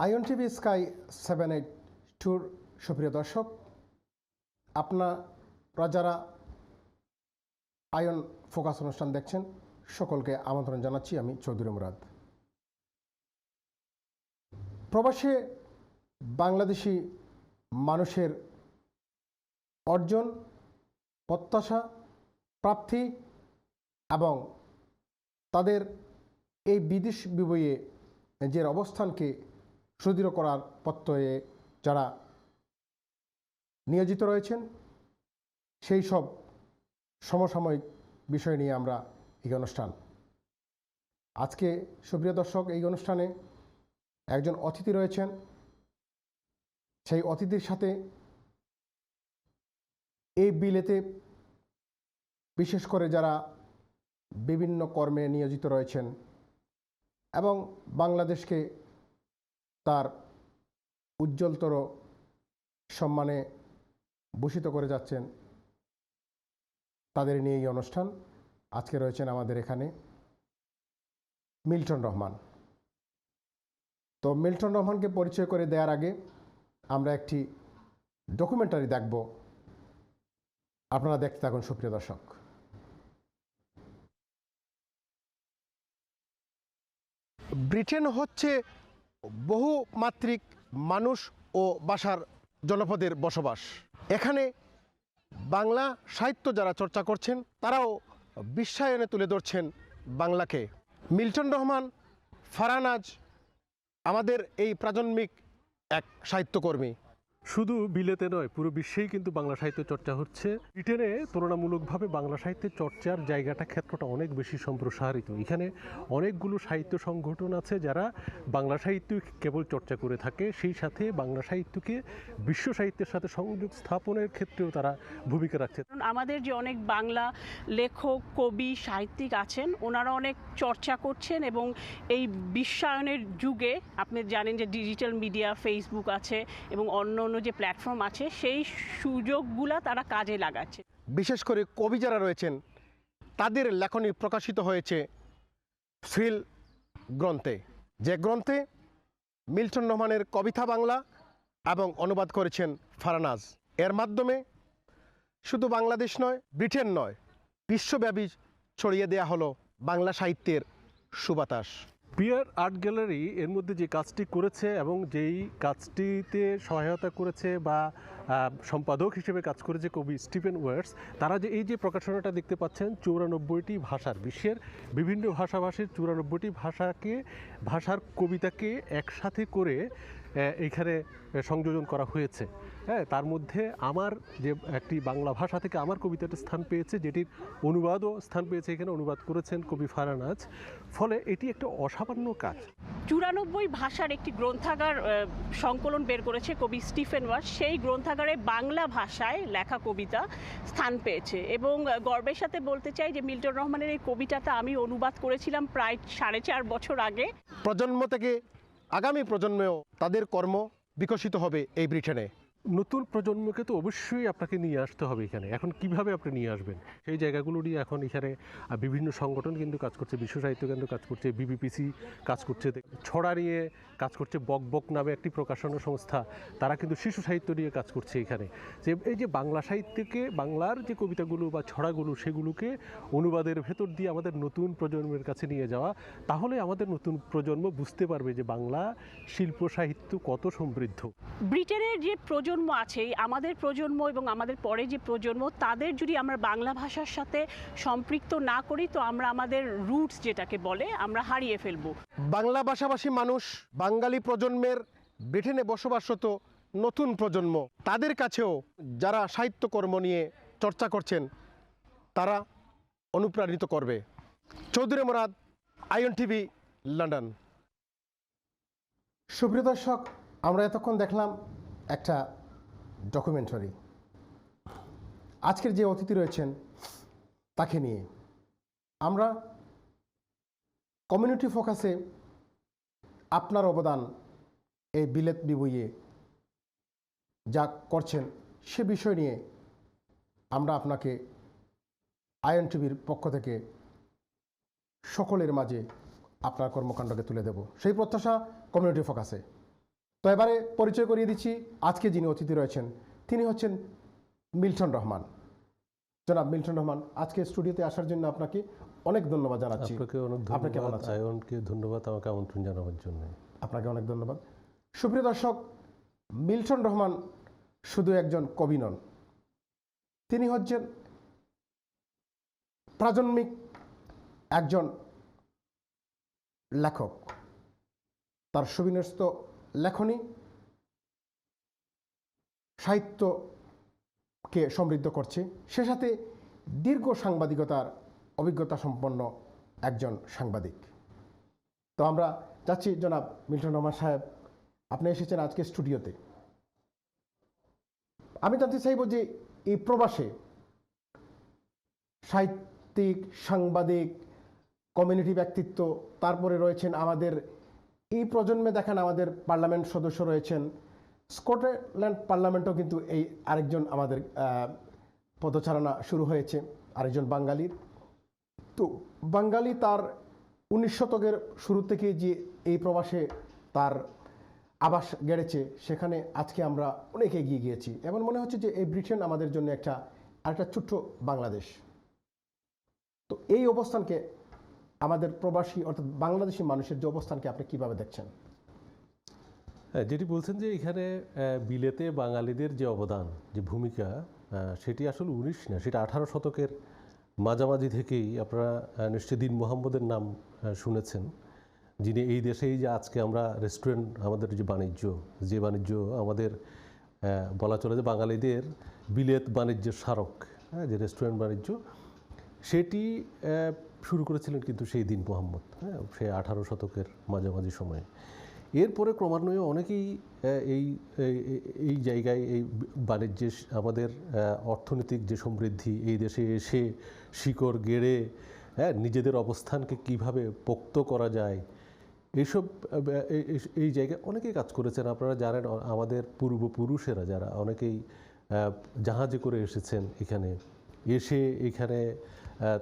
Ion TV sky 782 সুপ্রিয় দর্শক, আপনারা যারা আয়ন ফোকাস অনুষ্ঠান দেখছেন সকলকে আমন্ত্রণ জানাচ্ছি। আমি চৌধুরী মুরাদ। প্রবাসে বাংলাদেশি মানুষের অর্জন, প্রত্যাশা, প্রাপ্তি এবং তাদের এই বিদেশ বিবয়ে নিজের অবস্থানকে সুদৃঢ় করার প্রত্যয়ে যারা নিয়োজিত রয়েছেন সেই সব সমসাময়িক বিষয় নিয়ে আমরা এই অনুষ্ঠান। আজকে সুপ্রিয় দর্শক, এই অনুষ্ঠানে একজন অতিথি রয়েছেন। সেই অতিথির সাথে এই বিলেতে বিশেষ করে যারা বিভিন্ন কর্মে নিয়োজিত রয়েছেন এবং বাংলাদেশকে তার উজ্জ্বলতর সম্মানে ভূষিত করে যাচ্ছেন, তাদের নিয়ে এই অনুষ্ঠান। আজকে রয়েছেন আমাদের এখানে মিল্টন রহমান। তো মিল্টন রহমানকে পরিচয় করে দেওয়ার আগে আমরা একটি ডকুমেন্টারি দেখব, আপনারা দেখতে থাকুন সুপ্রিয় দর্শক। ব্রিটেন হচ্ছে বহুমাত্রিক মানুষ ও ভাষার জনপদের বসবাস। এখানে বাংলা সাহিত্য যারা চর্চা করছেন তারাও বিশ্বায়নে তুলে ধরছেন বাংলাকে। মিল্টন রহমান ফারহানাজ আমাদের এই প্রাজন্মিক এক সাহিত্যকর্মী। শুধু বিলেতে নয়, পুরো বিশ্বেই কিন্তু বাংলা সাহিত্য চর্চা হচ্ছে। ব্রিটেনে তুলনামূলকভাবে বাংলা সাহিত্যের চর্চার জায়গাটা, ক্ষেত্রটা অনেক বেশি সম্প্রসারিত। এখানে অনেকগুলো সাহিত্য সংগঠন আছে যারা বাংলা সাহিত্য কেবল চর্চা করে থাকে, সেই সাথে বাংলা সাহিত্যকে বিশ্ব সাহিত্যের সাথে সংযোগ স্থাপনের ক্ষেত্রেও তারা ভূমিকা রাখছে। আমাদের যে অনেক বাংলা লেখক, কবি, সাহিত্যিক আছেন, ওনারা অনেক চর্চা করছেন এবং এই বিশ্বায়নের যুগে আপনি জানেন যে ডিজিটাল মিডিয়া, ফেসবুক আছে এবং অন্য যে প্ল্যাটফর্ম আছে, সেই সুযোগগুলা তারা কাজে লাগাচ্ছে। বিশেষ করে কবি যারা রয়েছেন তাদের লেখনী প্রকাশিত হয়েছে ফিল গ্রন্থে, যে গ্রন্থে মিল্টন রহমানের কবিতা বাংলা এবং অনুবাদ করেছেন ফারহানাজ। এর মাধ্যমে শুধু বাংলাদেশ নয়, ব্রিটেন নয়, বিশ্বব্যাপী ছড়িয়ে দেয়া হলো বাংলা সাহিত্যের সুবাতাস। পিয়ার আর্ট গ্যালারি এর মধ্যে যে কাজটি করেছে এবং যেই কাজটিতে সহায়তা করেছে বা সম্পাদক হিসেবে কাজ করেছে কবি স্টিফেন ওয়ার্ডস, তারা যে এই যে প্রকাশনাটা দেখতে পাচ্ছেন 94টি ভাষার, বিশ্বের বিভিন্ন ভাষাভাষীর 94টি ভাষার কবিতাকে একসাথে করে এইখানে সংযোজন করা হয়েছে। হ্যাঁ, তার মধ্যে আমার যে একটি বাংলা ভাষা থেকে আমার কবিতাটা স্থান পেয়েছে, যেটির অনুবাদও স্থান পেয়েছে, এখানে অনুবাদ করেছেন কবি ফারহানাজ। ফলে এটি একটা অসামান্য কাজ। 94 ভাষার একটি গ্রন্থাগার সংকলন বের করেছে কবি স্টিফেন ওয়ার্ডস। সেই গ্রন্থাগারে বাংলা ভাষায় লেখা কবিতা স্থান পেয়েছে এবং গর্বের সাথে বলতে চাই যে মিল্টন রহমানের এই কবিতাটা আমি অনুবাদ করেছিলাম প্রায় 4.5 বছর আগে। প্রজন্ম থেকে আগামী প্রজন্মেও তাদের কর্ম বিকশিত হবে এই ব্রিটেনে। নতুন প্রজন্মকে তো অবশ্যই আপনাকে নিয়ে আসতে হবে এখানে। এখন কিভাবে আপনি নিয়ে আসবেন সেই জায়গাগুলো নিয়ে এখন এখানে বিভিন্ন সংগঠন কিন্তু কাজ করছে। বিশ্ব সাহিত্য কেন্দ্র কাজ করছে, বিবিপিসি কাজ করছে, ছড়া নিয়ে কাজ করছে, বক বক নামে একটি প্রকাশনা সংস্থা, তারা কিন্তু শিশু সাহিত্য নিয়ে কাজ করছে এখানে। যে এই যে বাংলা সাহিত্যকে, বাংলার যে কবিতাগুলো বা ছড়াগুলো, সেগুলোকে অনুবাদের ভেতর দিয়ে আমাদের নতুন প্রজন্মের কাছে নিয়ে যাওয়া, তাহলে আমাদের নতুন প্রজন্ম বুঝতে পারবে যে বাংলা শিল্প সাহিত্য কত সমৃদ্ধ। ব্রিটেনের যে প্রজন্ম আছে, আমাদের প্রজন্ম এবং আমাদের পরে যে প্রজন্ম, তাদের যদি আমরা বাংলা ভাষার সাথে সম্পৃক্ত না করি তো আমরা আমাদের রুটস যেটাকে বলে আমরা হারিয়ে ফেলবো। বাংলা ভাষাভাষী মানুষ, বাঙালি প্রজন্মের ব্রিটেনে বসবাসরত নতুন প্রজন্ম, তাদের কাছেও যারা সাহিত্যকর্ম নিয়ে চর্চা করছেন তারা অনুপ্রাণিত করবে। Chowdhury Murad, ion TV, London. সুপ্রিয় দর্শক, আমরা এতক্ষণ দেখলাম একটা ডকুমেন্টারি। আজকের যে অতিথি রয়েছেন তাকে নিয়ে আমরা কমিউনিটি ফোকাসে আপনার অবদান এই বিলেত বিবইয়ে যা করছেন সে বিষয় নিয়ে আমরা আপনাকে আয়ন টিভির পক্ষ থেকে সকলের মাঝে আপনার কর্মকাণ্ডকে তুলে দেব, সেই প্রত্যাশা কমিউনিটি ফোকাসে। তো এবারে পরিচয় করিয়ে দিচ্ছি আজকে যিনি অতিথি রয়েছেন, তিনি হচ্ছেন মিল্টন রহমান। জনাব মিল্টন রহমান, আজকে স্টুডিওতে আসার জন্য আপনাকে অনেক ধন্যবাদ জানাচ্ছি। আপনাকে অনেক আপনি কেমন ধন্যবাদ, আছেন? আয়নকে ধন্যবাদ আমাকে আমন্ত্রণ জানাবার জন্য। আপনাকে অনেক ধন্যবাদ। সুপ্রিয় দর্শক, মিল্টন রহমান শুধু একজন কবি নন, তিনি হচ্ছেন প্রাজন্মিক একজন লেখক। তার সুবিন্যস্ত লেখনী সাহিত্যকে সমৃদ্ধ করছে, সে সাথে দীর্ঘ সাংবাদিকতার অভিজ্ঞতা সম্পন্ন একজন সাংবাদিক। তো আমরা যাচ্ছি, জনাব মিল্টন রহমান সাহেব, আপনি এসেছেন আজকে স্টুডিওতে। আমি জানতে চাইব যে এই প্রবাসে সাহিত্যিক, সাংবাদিক, কমিউনিটি ব্যক্তিত্ব, তারপরে রয়েছেন আমাদের এই প্রজন্মে দেখেন আমাদের পার্লামেন্ট সদস্য রয়েছেন, স্কটল্যান্ড পার্লামেন্টও কিন্তু এই আরেকজন আমাদের পদচারণা শুরু হয়েছে, আরেকজন বাঙালির। তো বাঙালি তার 19 শতকের শুরু থেকে যে এই প্রবাসে তার আবাস গেড়েছে, সেখানে আজকে আমরা অনেক এগিয়ে গিয়েছি। এমন মনে হচ্ছে যে এই ব্রিটেন আমাদের জন্য আরেকটা ছোট্ট বাংলাদেশ। তো এই অবস্থানকে আমাদের প্রবাসী অর্থাৎ বাংলাদেশি মানুষের যে অবস্থানকে আপনি কিভাবে দেখছেন? হ্যাঁ, যেটি বলছেন যে এখানে বিলেতে বাঙালিদের যে অবদান, যে ভূমিকা, সেটি আসলে 19 না, সেটা 18 শতকের মাঝামাঝি থেকেই আপনারা নিশ্চয়ই দীন মোহাম্মদের নাম শুনেছেন, যিনি এই দেশেই যে আজকে আমরা রেস্টুরেন্ট, আমাদের যে বাণিজ্য আমাদের বলা চলে যে বাঙালিদের বিলেত বাণিজ্যের স্মারক, হ্যাঁ, যে রেস্টুরেন্ট বাণিজ্য, সেটি শুরু করেছিলেন কিন্তু সেই দীন মোহাম্মদ, হ্যাঁ, সে 18 শতকের মাঝামাঝি সময়ে। এরপরে ক্রমান্বয়ে অনেকেই এই এই জায়গায় এই বাণিজ্যে আমাদের অর্থনৈতিক যে সমৃদ্ধি, এই দেশে এসে শিকড় গেড়ে, হ্যাঁ, নিজেদের অবস্থানকে কিভাবে পোক্ত করা যায়, এইসব এই জায়গায় অনেকেই কাজ করেছেন। আপনারা জানেন আমাদের পূর্বপুরুষেরা যারা অনেকেই জাহাজে করে এসেছেন, এখানে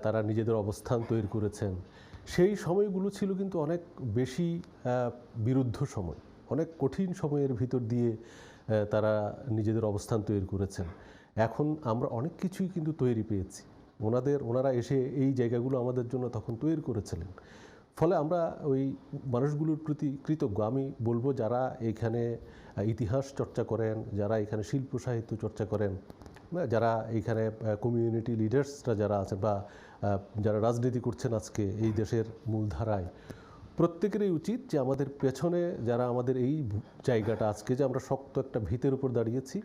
তারা নিজেদের অবস্থান তৈরি করেছেন। সেই সময়গুলো ছিল কিন্তু অনেক বেশি বিরুদ্ধ সময়, অনেক কঠিন সময়ের ভিতর দিয়ে তারা নিজেদের অবস্থান তৈরি করেছেন। এখন আমরা অনেক কিছুই কিন্তু তৈরি পেয়েছি, ওনারা এসে এই জায়গাগুলো আমাদের জন্য তখন তৈরি করেছিলেন। ফলে আমরা ওই মানুষগুলোর প্রতি কৃতজ্ঞ। আমি বলবো যারা এখানে ইতিহাস চর্চা করেন, যারা এখানে শিল্প সাহিত্য চর্চা করেন, যারা এখানে কমিউনিটি লিডার্সরা যারা আছেন, বা যারা রাজনীতি করছেন আজকে এই দেশের মূলধারায়, প্রত্যেকেরই উচিত যে আমাদের পেছনে যারা আমাদের এই জায়গাটা আজকে যে আমরা শক্ত একটা ভিতের উপর দাঁড়িয়েছি,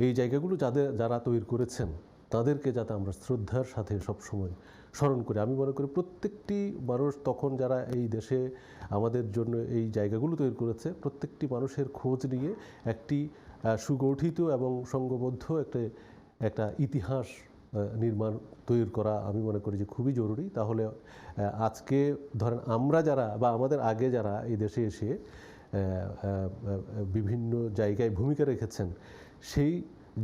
এই জায়গাগুলো যারা তৈরি করেছেন তাদেরকে যাতে আমরা শ্রদ্ধার সাথে সবসময় স্মরণ করি। আমি মনে করি প্রত্যেকটি মানুষ তখন যারা এই দেশে আমাদের জন্য এই জায়গাগুলো তৈরি করেছে, প্রত্যেকটি মানুষের খোঁজ নিয়ে একটি সুগঠিত এবং সংঘবদ্ধ একটা ইতিহাস নির্মাণ তৈরি করা আমি মনে করি যে খুবই জরুরি। তাহলে আজকে ধরেন আমরা যারা বা আমাদের আগে যারা এই দেশে এসে বিভিন্ন জায়গায় ভূমিকা রেখেছেন, সেই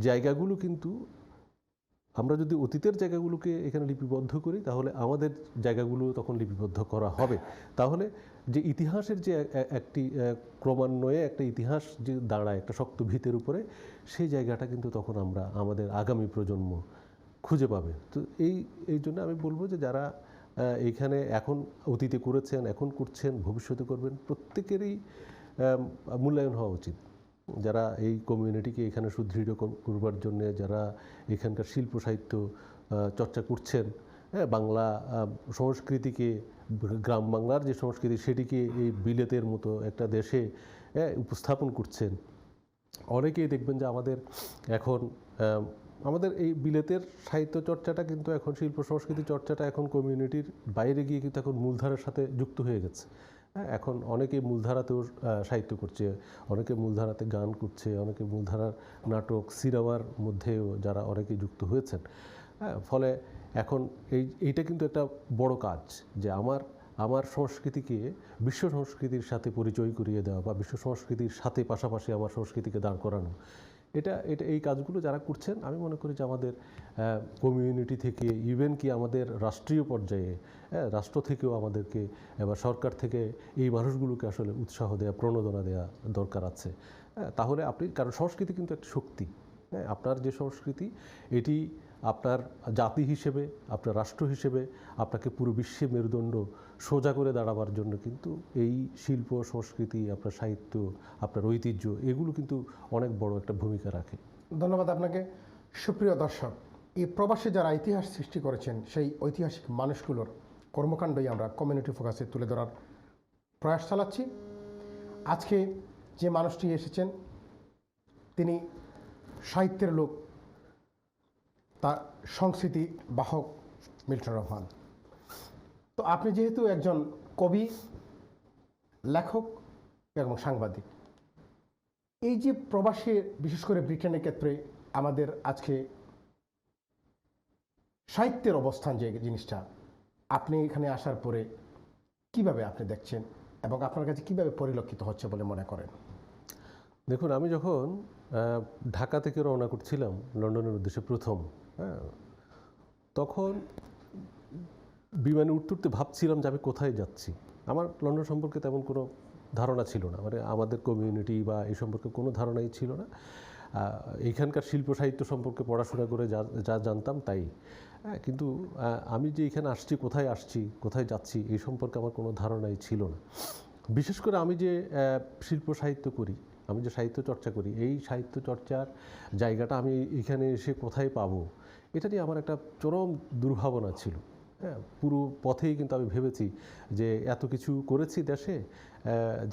জায়গাগুলো কিন্তু আমরা যদি অতীতের জায়গাগুলোকে এখানে লিপিবদ্ধ করি, তাহলে আমাদের জায়গাগুলো তখন লিপিবদ্ধ করা হবে। তাহলে যে ইতিহাসের যে একটি ক্রমান্বয়ে একটা ইতিহাস যে দাঁড়ায় একটা শক্ত ভিতের উপরে, সেই জায়গাটা কিন্তু তখন আমরা আমাদের আগামী প্রজন্ম খুঁজে পাবে। তো এই জন্য আমি বলবো যে যারা এইখানে এখন অতীতে করেছেন, এখন করছেন, ভবিষ্যতে করবেন, প্রত্যেকেরই মূল্যায়ন হওয়া উচিত। যারা এই কমিউনিটিকে এখানে সুদৃঢ় করবার জন্য, যারা এখানকার শিল্প সাহিত্য চর্চা করছেন, হ্যাঁ, বাংলা সংস্কৃতিকে, গ্রাম বাংলার যে সংস্কৃতি সেটিকে এই বিলেতের মতো একটা দেশে উপস্থাপন করছেন। অনেকেই দেখবেন যে আমাদের এই বিলেতের সাহিত্য চর্চাটা কিন্তু এখন, শিল্প সংস্কৃতি চর্চাটা এখন কমিউনিটির বাইরে গিয়ে কিন্তু এখন মূলধারার সাথে যুক্ত হয়ে গেছে। এখন অনেকে মূলধারাতেও সাহিত্য করছে, অনেকে মূলধারাতে গান করছে, অনেকে মূলধারার নাটক, সিনেমার মধ্যেও যারা অনেকে যুক্ত হয়েছেন। ফলে এখন এইটা কিন্তু একটা বড় কাজ যে আমার সংস্কৃতিকে বিশ্ব সংস্কৃতির সাথে পরিচয় করিয়ে দেওয়া, বা বিশ্ব সংস্কৃতির সাথে পাশাপাশি আমার সংস্কৃতিকে দাঁড় করানো। এটা এটা এই কাজগুলো যারা করছেন আমি মনে করি যে আমাদের কমিউনিটি থেকে ইভেন কি আমাদের রাষ্ট্রীয় পর্যায়ে, রাষ্ট্র থেকেও আমাদেরকে এবার সরকার থেকে এই মানুষগুলোকে আসলে উৎসাহ দেওয়া, প্রণোদনা দেওয়া দরকার আছে। তাহলে আপনি, কারণ সংস্কৃতি কিন্তু একটা শক্তি, আপনার যে সংস্কৃতি এটি আপনার জাতি হিসেবে, আপনার রাষ্ট্র হিসেবে আপনাকে পুরো বিশ্বে মেরুদণ্ড সোজা করে দাঁড়াবার জন্য কিন্তু এই শিল্প সংস্কৃতি, আপনার সাহিত্য, আপনার ঐতিহ্য এগুলো কিন্তু অনেক বড় একটা ভূমিকা রাখে। ধন্যবাদ আপনাকে। সুপ্রিয় দর্শক, এই প্রবাসে যারা ইতিহাস সৃষ্টি করেছেন সেই ঐতিহাসিক মানুষগুলোর কর্মকাণ্ডই আমরা কমিউনিটি ফোকাসে তুলে ধরার প্রয়াস চালাচ্ছি। আজকে যে মানুষটি এসেছেন তিনি সাহিত্যের লোক, তার সংস্কৃতি বাহক মিল্টন রহমান। তো আপনি যেহেতু একজন কবি, লেখক এবং সাংবাদিক, এই যে প্রবাসে বিশেষ করে ব্রিটেনের ক্ষেত্রে আমাদের আজকে সাহিত্যের অবস্থান, যে জিনিসটা আপনি এখানে আসার পরে কিভাবে আপনি দেখছেন এবং আপনার কাছে কিভাবে পরিলক্ষিত হচ্ছে বলে মনে করেন? দেখুন, আমি যখন ঢাকা থেকে রওনা করছিলাম লন্ডনের উদ্দেশ্যে প্রথম, তখন বিমানে উঠতে উঠতে ভাবছিলাম যে আমি কোথায় যাচ্ছি। আমার লন্ডন সম্পর্কে তেমন কোনো ধারণা ছিল না, মানে আমাদের কমিউনিটি বা এই সম্পর্কে কোনো ধারণাই ছিল না। এইখানকার শিল্প সাহিত্য সম্পর্কে পড়াশোনা করে যা জানতাম তাই। কিন্তু আমি যে এখানে আসছি, কোথায় যাচ্ছি এই সম্পর্কে আমার কোনো ধারণাই ছিল না। বিশেষ করে আমি যে শিল্প সাহিত্য করি, আমি যে সাহিত্য চর্চা করি, এই সাহিত্য চর্চার জায়গাটা আমি এখানে এসে কোথায় পাবো, এটা নিয়ে আমার একটা চরম দুর্ভাবনা ছিল। পুরো পথেই কিন্তু আমি ভেবেছি যে এত কিছু করেছি দেশে,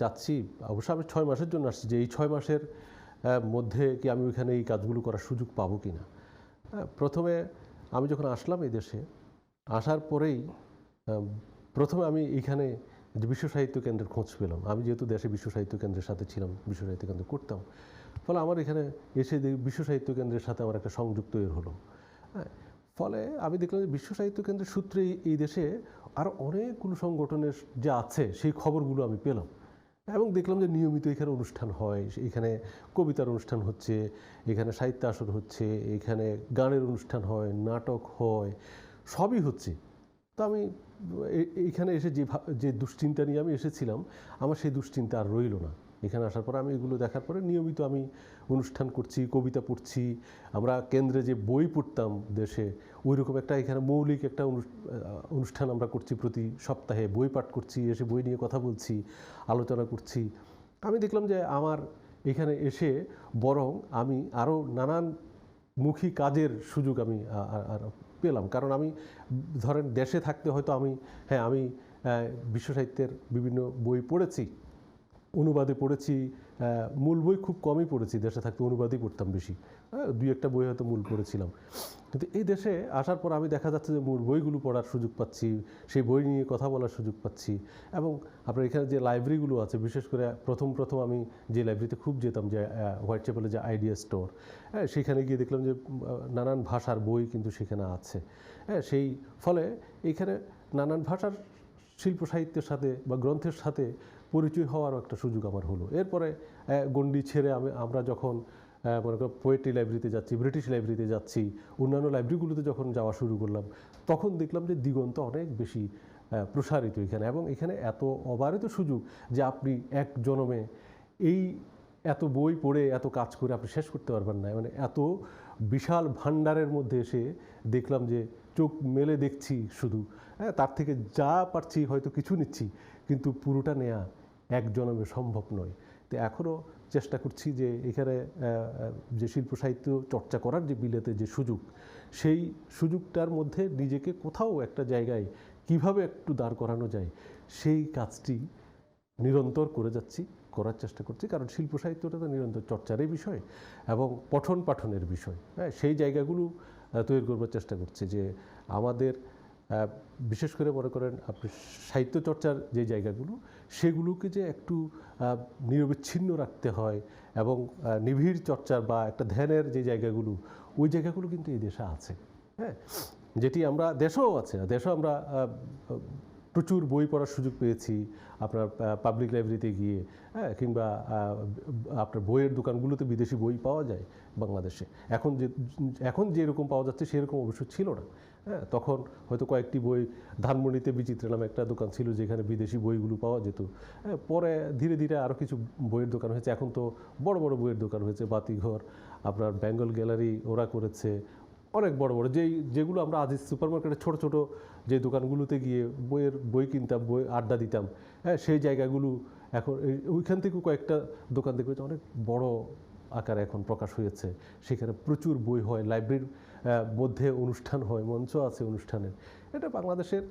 যাচ্ছি, অবশ্য আমি 6 মাসের জন্য আসছি, যে এই 6 মাসের মধ্যে কি আমি ওইখানে এই কাজগুলো করার সুযোগ পাবো কি না। প্রথমে আমি যখন আসলাম এই দেশে, আসার পরেই প্রথমে আমি এইখানে যে বিশ্ব সাহিত্য কেন্দ্রের খোঁজ পেলাম। আমি যেহেতু দেশে বিশ্ব সাহিত্য কেন্দ্রের সাথে ছিলাম, বিশ্ব সাহিত্য কেন্দ্র করতাম, ফলে আমার এখানে এসে বিশ্ব সাহিত্য কেন্দ্রের সাথে আমার একটা সংযোগ তৈরি হলো। ফলে আমি দেখলাম যে বিশ্ব সাহিত্য কেন্দ্রের সূত্রে এই দেশে আরও অনেকগুলো সংগঠনের যে আছে সেই খবরগুলো আমি পেলাম, এবং দেখলাম যে নিয়মিত এখানে অনুষ্ঠান হয়, এখানে কবিতার অনুষ্ঠান হচ্ছে, এখানে সাহিত্য আসর হচ্ছে, এখানে গানের অনুষ্ঠান হয়, নাটক হয়, সবই হচ্ছে। তো আমি এইখানে এসে যে দুশ্চিন্তা নিয়ে আমি এসেছিলাম, আমার সেই দুশ্চিন্তা আর রইল না। এখানে আসার পর আমি এগুলো দেখার পরে নিয়মিত আমি অনুষ্ঠান করছি, কবিতা পড়ছি। আমরা কেন্দ্রে যে বই পড়তাম দেশে, ওই রকম একটা এখানে মৌলিক একটা অনুষ্ঠান আমরা করছি, প্রতি সপ্তাহে বই পাঠ করছি, এসে বই নিয়ে কথা বলছি, আলোচনা করছি। আমি দেখলাম যে আমার এখানে এসে বরং আমি আরও নানান মুখী কাজের সুযোগ আমি আর পেলাম। কারণ আমি ধরেন দেশে থাকতে হয়তো আমি বিশ্ব সাহিত্যের বিভিন্ন বই পড়েছি, অনুবাদে পড়েছি, মূল বই খুব কমই পড়েছি, দেশে থাকতে অনুবাদই পড়তাম বেশি, 2-1টা বই হয়তো মূল পড়েছিলাম। কিন্তু এই দেশে আসার পর আমি দেখা যাচ্ছে যে মূল বইগুলো পড়ার সুযোগ পাচ্ছি, সেই বই নিয়ে কথা বলার সুযোগ পাচ্ছি। এবং আপনার এখানে যে লাইব্রেরিগুলো আছে, বিশেষ করে প্রথম আমি যে লাইব্রেরিতে খুব যেতাম, যে হোয়াইট চ্যাপেলে যে আইডিয়া স্টোর, সেখানে গিয়ে দেখলাম যে নানান ভাষার বই কিন্তু সেখানে আছে। সেই ফলে এইখানে নানান ভাষার শিল্প সাহিত্যের সাথে বা গ্রন্থের সাথে পরিচয় হওয়ারও একটা সুযোগ আমার হলো। এরপরে গণ্ডি ছেড়ে আমরা যখন মনে করো পোয়েট্রি লাইব্রেরিতে যাচ্ছি, ব্রিটিশ লাইব্রেরিতে যাচ্ছি, অন্যান্য লাইব্রেরিগুলোতে যখন যাওয়া শুরু করলাম, তখন দেখলাম যে দিগন্ত অনেক বেশি প্রসারিত এখানে। এবং এখানে এত অবারিত সুযোগ যে আপনি এক জনমে এই এত বই পড়ে এত কাজ করে আপনি শেষ করতে পারবেন না। মানে এত বিশাল ভাণ্ডারের মধ্যে এসে দেখলাম যে চোখ মেলে দেখছি শুধু, তার থেকে যা পারছি হয়তো কিছু নিচ্ছি, কিন্তু পুরোটা নেওয়া এক জনমে সম্ভব নয়। তো এখনও চেষ্টা করছি যে এখানে যে শিল্প সাহিত্য চর্চা করার যে বিলেতে যে সুযোগ, সেই সুযোগটার মধ্যে নিজেকে কোথাও একটা জায়গায় কিভাবে একটু দাঁড় করানো যায়, সেই কাজটি নিরন্তর করে যাচ্ছি, করার চেষ্টা করছি। কারণ শিল্প সাহিত্যটা তো নিরন্তর চর্চারই বিষয় এবং পঠন পাঠনের বিষয়। সেই জায়গাগুলো তৈরি করবার চেষ্টা করছি, যে আমাদের বিশেষ করে মনে করেন আপনি সাহিত্য চর্চার যে জায়গাগুলো, সেগুলোকে যে একটু নিরবিচ্ছিন্ন রাখতে হয়, এবং নিবিড় চর্চার বা একটা ধ্যানের যে জায়গাগুলো, ওই জায়গাগুলো কিন্তু এই দেশে আছে। যেটি আমরা দেশেও আছে, দেশেও আমরা প্রচুর বই পড়ার সুযোগ পেয়েছি আপনার পাবলিক লাইব্রেরিতে গিয়ে, হ্যাঁ, কিংবা আপনার বইয়ের দোকানগুলোতে বিদেশি বই পাওয়া যায় বাংলাদেশে। এখন যেরকম পাওয়া যাচ্ছে সেরকম অবশ্য ছিল না। হ্যাঁ, তখন হয়তো কয়েকটি বই, ধানমন্ডিতে বিচিত্রা নামে একটা দোকান ছিল যেখানে বিদেশি বইগুলো পাওয়া যেত। হ্যাঁ, পরে ধীরে ধীরে আরও কিছু বইয়ের দোকান হয়েছে, এখন তো বড় বড় বইয়ের দোকান হয়েছে, বাতিঘর, আপনার বেঙ্গল গ্যালারি ওরা করেছে, অনেক বড় বড় যেগুলো আমরা আজ সুপার মার্কেটে ছোটো ছোটো যে দোকানগুলোতে গিয়ে বই কিনতাম, বই আড্ডা দিতাম, হ্যাঁ, সেই জায়গাগুলো এখন ওইখান থেকেও কয়েকটা দোকান দেখবে অনেক বড় আকারে এখন প্রকাশ হয়েছে। সেখানে প্রচুর বই হয়, লাইব্রেরির মধ্যে অনুষ্ঠান হয়, মঞ্চ আছে অনুষ্ঠানের। এটা বাংলাদেশের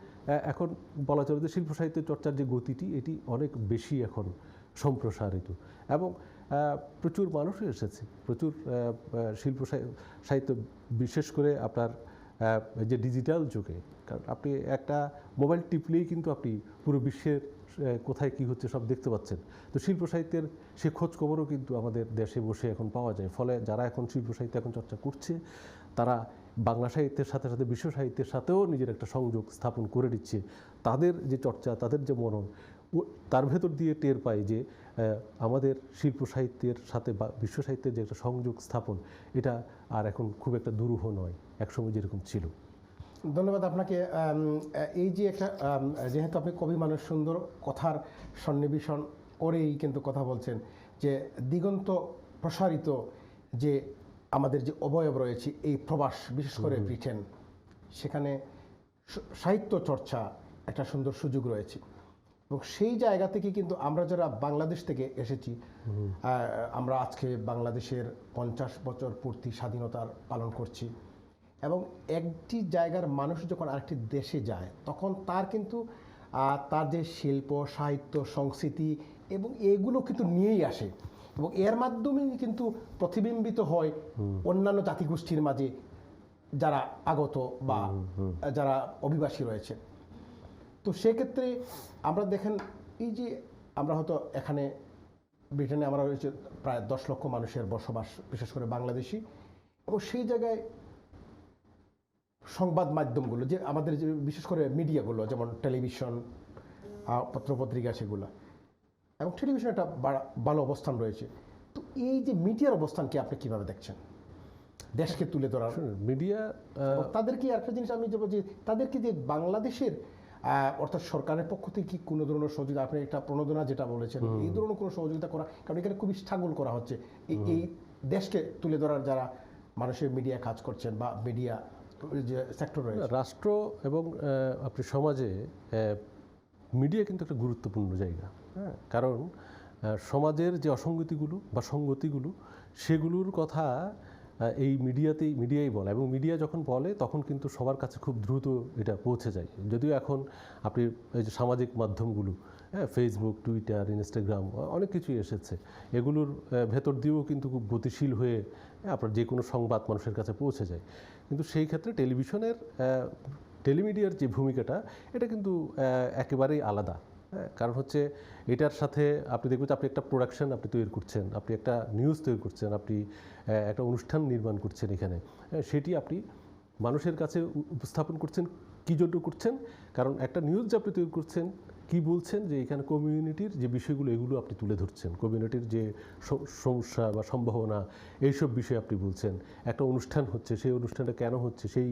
এখন বলা চলে যে শিল্প সাহিত্য চর্চার যে গতিটি এটি অনেক বেশি এখন সম্প্রসারিত, এবং প্রচুর মানুষও এসেছে, প্রচুর শিল্প সাহিত্য, বিশেষ করে আপনার যে ডিজিটাল যুগে। কারণ আপনি একটা মোবাইল টিপলেই কিন্তু আপনি পুরো বিশ্বের কোথায় কী হচ্ছে সব দেখতে পাচ্ছেন। তো শিল্প সাহিত্যের সে খোঁজ খবরও কিন্তু আমাদের দেশে বসে এখন পাওয়া যায়। ফলে যারা এখন শিল্প সাহিত্য এখন চর্চা করছে তারা বাংলা সাহিত্যের সাথে সাথে বিশ্ব সাহিত্যের সাথেও নিজের একটা সংযোগ স্থাপন করে দিচ্ছে। তাদের যে চর্চা, তাদের যে মনন, তার ভেতর দিয়ে টের পায় যে আমাদের শিল্প সাহিত্যের সাথে বা বিশ্ব সাহিত্যের যে একটা সংযোগ স্থাপন, এটা আর এখন খুব একটা দুরূহ নয়, একসময় যেরকম ছিল। ধন্যবাদ আপনাকে। এই যে একটা যেহেতু আপনি কবি মানুষ, সুন্দর কথার সন্নিবেশন করেই কিন্তু কথা বলছেন যে দিগন্ত প্রসারিত যে আমাদের যে অবয়ব রয়েছে, এই প্রবাস, বিশেষ করে ব্রিটেন, সেখানে সাহিত্য চর্চা একটা সুন্দর সুযোগ রয়েছে। এবং সেই জায়গা থেকে কিন্তু আমরা যারা বাংলাদেশ থেকে এসেছি, আমরা আজকে বাংলাদেশের 50 বছর পূর্তি স্বাধীনতার পালন করছি, এবং একটি জায়গার মানুষ যখন আরেকটি দেশে যায় তখন তার কিন্তু তার যে শিল্প, সাহিত্য, সংস্কৃতি এবং এগুলো কিন্তু নিয়েই আসে, এবং এর মাধ্যমেই কিন্তু প্রতিবিম্বিত হয় অন্যান্য জাতিগোষ্ঠীর মাঝে যারা আগত বা যারা অভিবাসী রয়েছে। তো সেক্ষেত্রে আমরা দেখেন, এই যে আমরা হয়তো এখানে ব্রিটেনে আমরা রয়েছে প্রায় 10 লক্ষ মানুষের বসবাস, বিশেষ করে বাংলাদেশি, এবং সেই জায়গায় সংবাদ মাধ্যমগুলো যে আমাদের যে বিশেষ করে মিডিয়াগুলো, যেমন টেলিভিশন, পত্রপত্রিকা, সেগুলো, এবং টেলিভিশনে একটা ভালো অবস্থান রয়েছে। তো এই যে মিডিয়ার অবস্থানকে আপনি কিভাবে দেখছেন দেশকে তুলে ধরার? মিডিয়া তাদেরকে একটা জিনিস আমি যে বলছি, তাদেরকে যে বাংলাদেশের অর্থাৎ সরকারের পক্ষ থেকে কি কোনো ধরনের সহযোগিতা, আপনি একটা প্রণোদনা যেটা বলেছেন, এই ধরনের কোনো সহযোগিতা করা, কারণ এখানে খুবই স্ট্রাগল করা হচ্ছে এই দেশকে তুলে ধরার যারা মানুষের মিডিয়া কাজ করছেন বা মিডিয়া যে সেক্টর রয়েছে। রাষ্ট্র এবং আপনি সমাজে মিডিয়া কিন্তু একটা গুরুত্বপূর্ণ জায়গা, হ্যাঁ, কারণ সমাজের যে অসঙ্গতিগুলো বা সংগতিগুলো, সেগুলোর কথা এই মিডিয়াই বলে, এবং মিডিয়া যখন বলে তখন কিন্তু সবার কাছে খুব দ্রুত এটা পৌঁছে যায়। যদিও এখন আপনি এই যে সামাজিক মাধ্যমগুলো, হ্যাঁ, ফেসবুক, টুইটার, ইনস্টাগ্রাম, অনেক কিছুই এসেছে, এগুলোর ভেতর দিয়েও কিন্তু খুব গতিশীল হয়ে আপনার যে কোনো সংবাদ মানুষের কাছে পৌঁছে যায়। কিন্তু সেই ক্ষেত্রে টেলিমিডিয়ার যে ভূমিকাটা, এটা কিন্তু একেবারেই আলাদা। হ্যাঁ, কারণ হচ্ছে এটার সাথে আপনি দেখবেন আপনি একটা প্রোডাকশন আপনি তৈরি করছেন, আপনি একটা নিউজ তৈরি করছেন, আপনি একটা অনুষ্ঠান নির্মাণ করছেন এখানে, সেটি আপনি মানুষের কাছে উপস্থাপন করছেন। কী জন্য করছেন? কারণ একটা নিউজ যে আপনি তৈরি করছেন, কি বলছেন যে এখানে কমিউনিটির যে বিষয়গুলো, এগুলো আপনি তুলে ধরছেন, কমিউনিটির যে সমস্যা বা সম্ভাবনা, এইসব বিষয়ে আপনি বলছেন। একটা অনুষ্ঠান হচ্ছে, সেই অনুষ্ঠানটা কেন হচ্ছে, সেই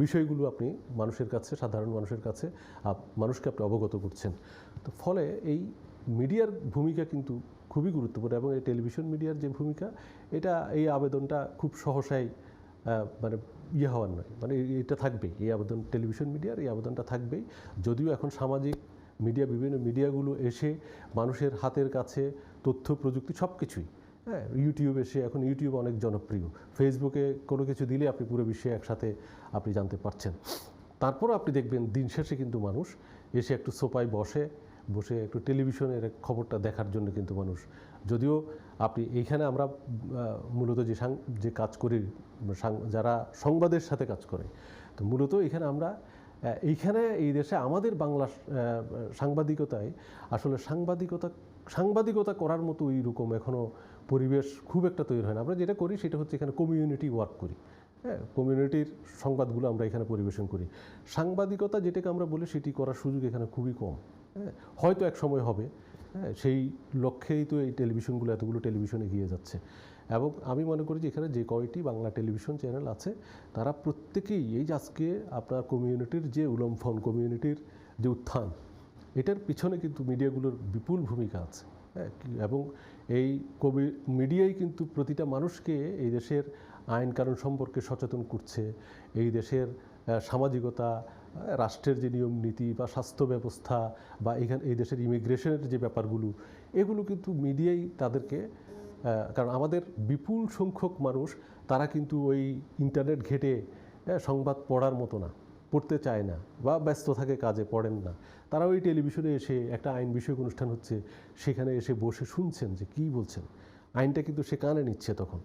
বিষয়গুলো আপনি মানুষের কাছে, সাধারণ মানুষের কাছে মানুষকে আপনি অবগত করছেন। তো ফলে এই মিডিয়ার ভূমিকা কিন্তু খুবই গুরুত্বপূর্ণ, এবং এই টেলিভিশন মিডিয়ার যে ভূমিকা, এই আবেদনটা খুব সহসাই মানে হওয়ার নয়, মানে এটা থাকবেই, এই আবেদন, টেলিভিশন মিডিয়ার এই আবেদনটা থাকবেই। যদিও এখন সামাজিক মিডিয়া, বিভিন্ন মিডিয়াগুলো এসে মানুষের হাতের কাছে তথ্য প্রযুক্তি সব কিছুই, হ্যাঁ, ইউটিউব এসে, এখন ইউটিউব অনেক জনপ্রিয়, ফেসবুকে কোনো কিছু দিলে আপনি পুরো বিশ্বে একসাথে আপনি জানতে পারছেন। তারপরও আপনি দেখবেন দিন শেষে কিন্তু মানুষ এসে একটু সোফায় বসে একটু টেলিভিশনের খবরটা দেখার জন্য কিন্তু মানুষ, যদিও আপনি এইখানে আমরা মূলত যে কাজ করি, যারা সংবাদের সাথে কাজ করে, তো মূলত এখানে আমরা এই দেশে আমাদের বাংলা সাংবাদিকতায় আসলে সাংবাদিকতা করার মতো ওই রকম এখনও পরিবেশ খুব একটা তৈরি হয় না। আমরা যেটা করি সেটা হচ্ছে এখানে কমিউনিটি ওয়ার্ক করি, হ্যাঁ, কমিউনিটির সংবাদগুলো আমরা এখানে পরিবেশন করি। সাংবাদিকতা যেটাকে আমরা বলি সেটি করার সুযোগ এখানে খুবই কম। হ্যাঁ, হয়তো এক সময় হবে, হ্যাঁ, সেই লক্ষ্যেই তো এই টেলিভিশনগুলো এতগুলো টেলিভিশন এগিয়ে যাচ্ছে। এবং আমি মনে করি যে এখানে যে কয়টি বাংলা টেলিভিশন চ্যানেল আছে তারা প্রত্যেকেই এই যে আজকে আপনার কমিউনিটির যে উলম্ফন, কমিউনিটির যে উত্থান, এটার পিছনে কিন্তু মিডিয়াগুলোর বিপুল ভূমিকা আছে। হ্যাঁ, এবং এই মিডিয়াই কিন্তু প্রতিটা মানুষকে এই দেশের আইন কানুন সম্পর্কে সচেতন করছে, এই দেশের সামাজিকতা, রাষ্ট্রের যে নিয়ম নীতি বা স্বাস্থ্য ব্যবস্থা বা এই দেশের ইমিগ্রেশনের যে ব্যাপারগুলো, এগুলো কিন্তু মিডিয়াই তাদেরকে, কারণ আমাদের বিপুল সংখ্যক মানুষ তারা কিন্তু ওই ইন্টারনেট ঘেঁটে সংবাদ পড়ার মতো না, পড়তে চায় না বা ব্যস্ত থাকে কাজে, পড়েন না। তারা ওই টেলিভিশনে এসে একটা আইন বিষয়ক অনুষ্ঠান হচ্ছে সেখানে এসে বসে শুনছেন যে কী বলছেন, আইনটা কিন্তু সে কানে নিচ্ছে তখন।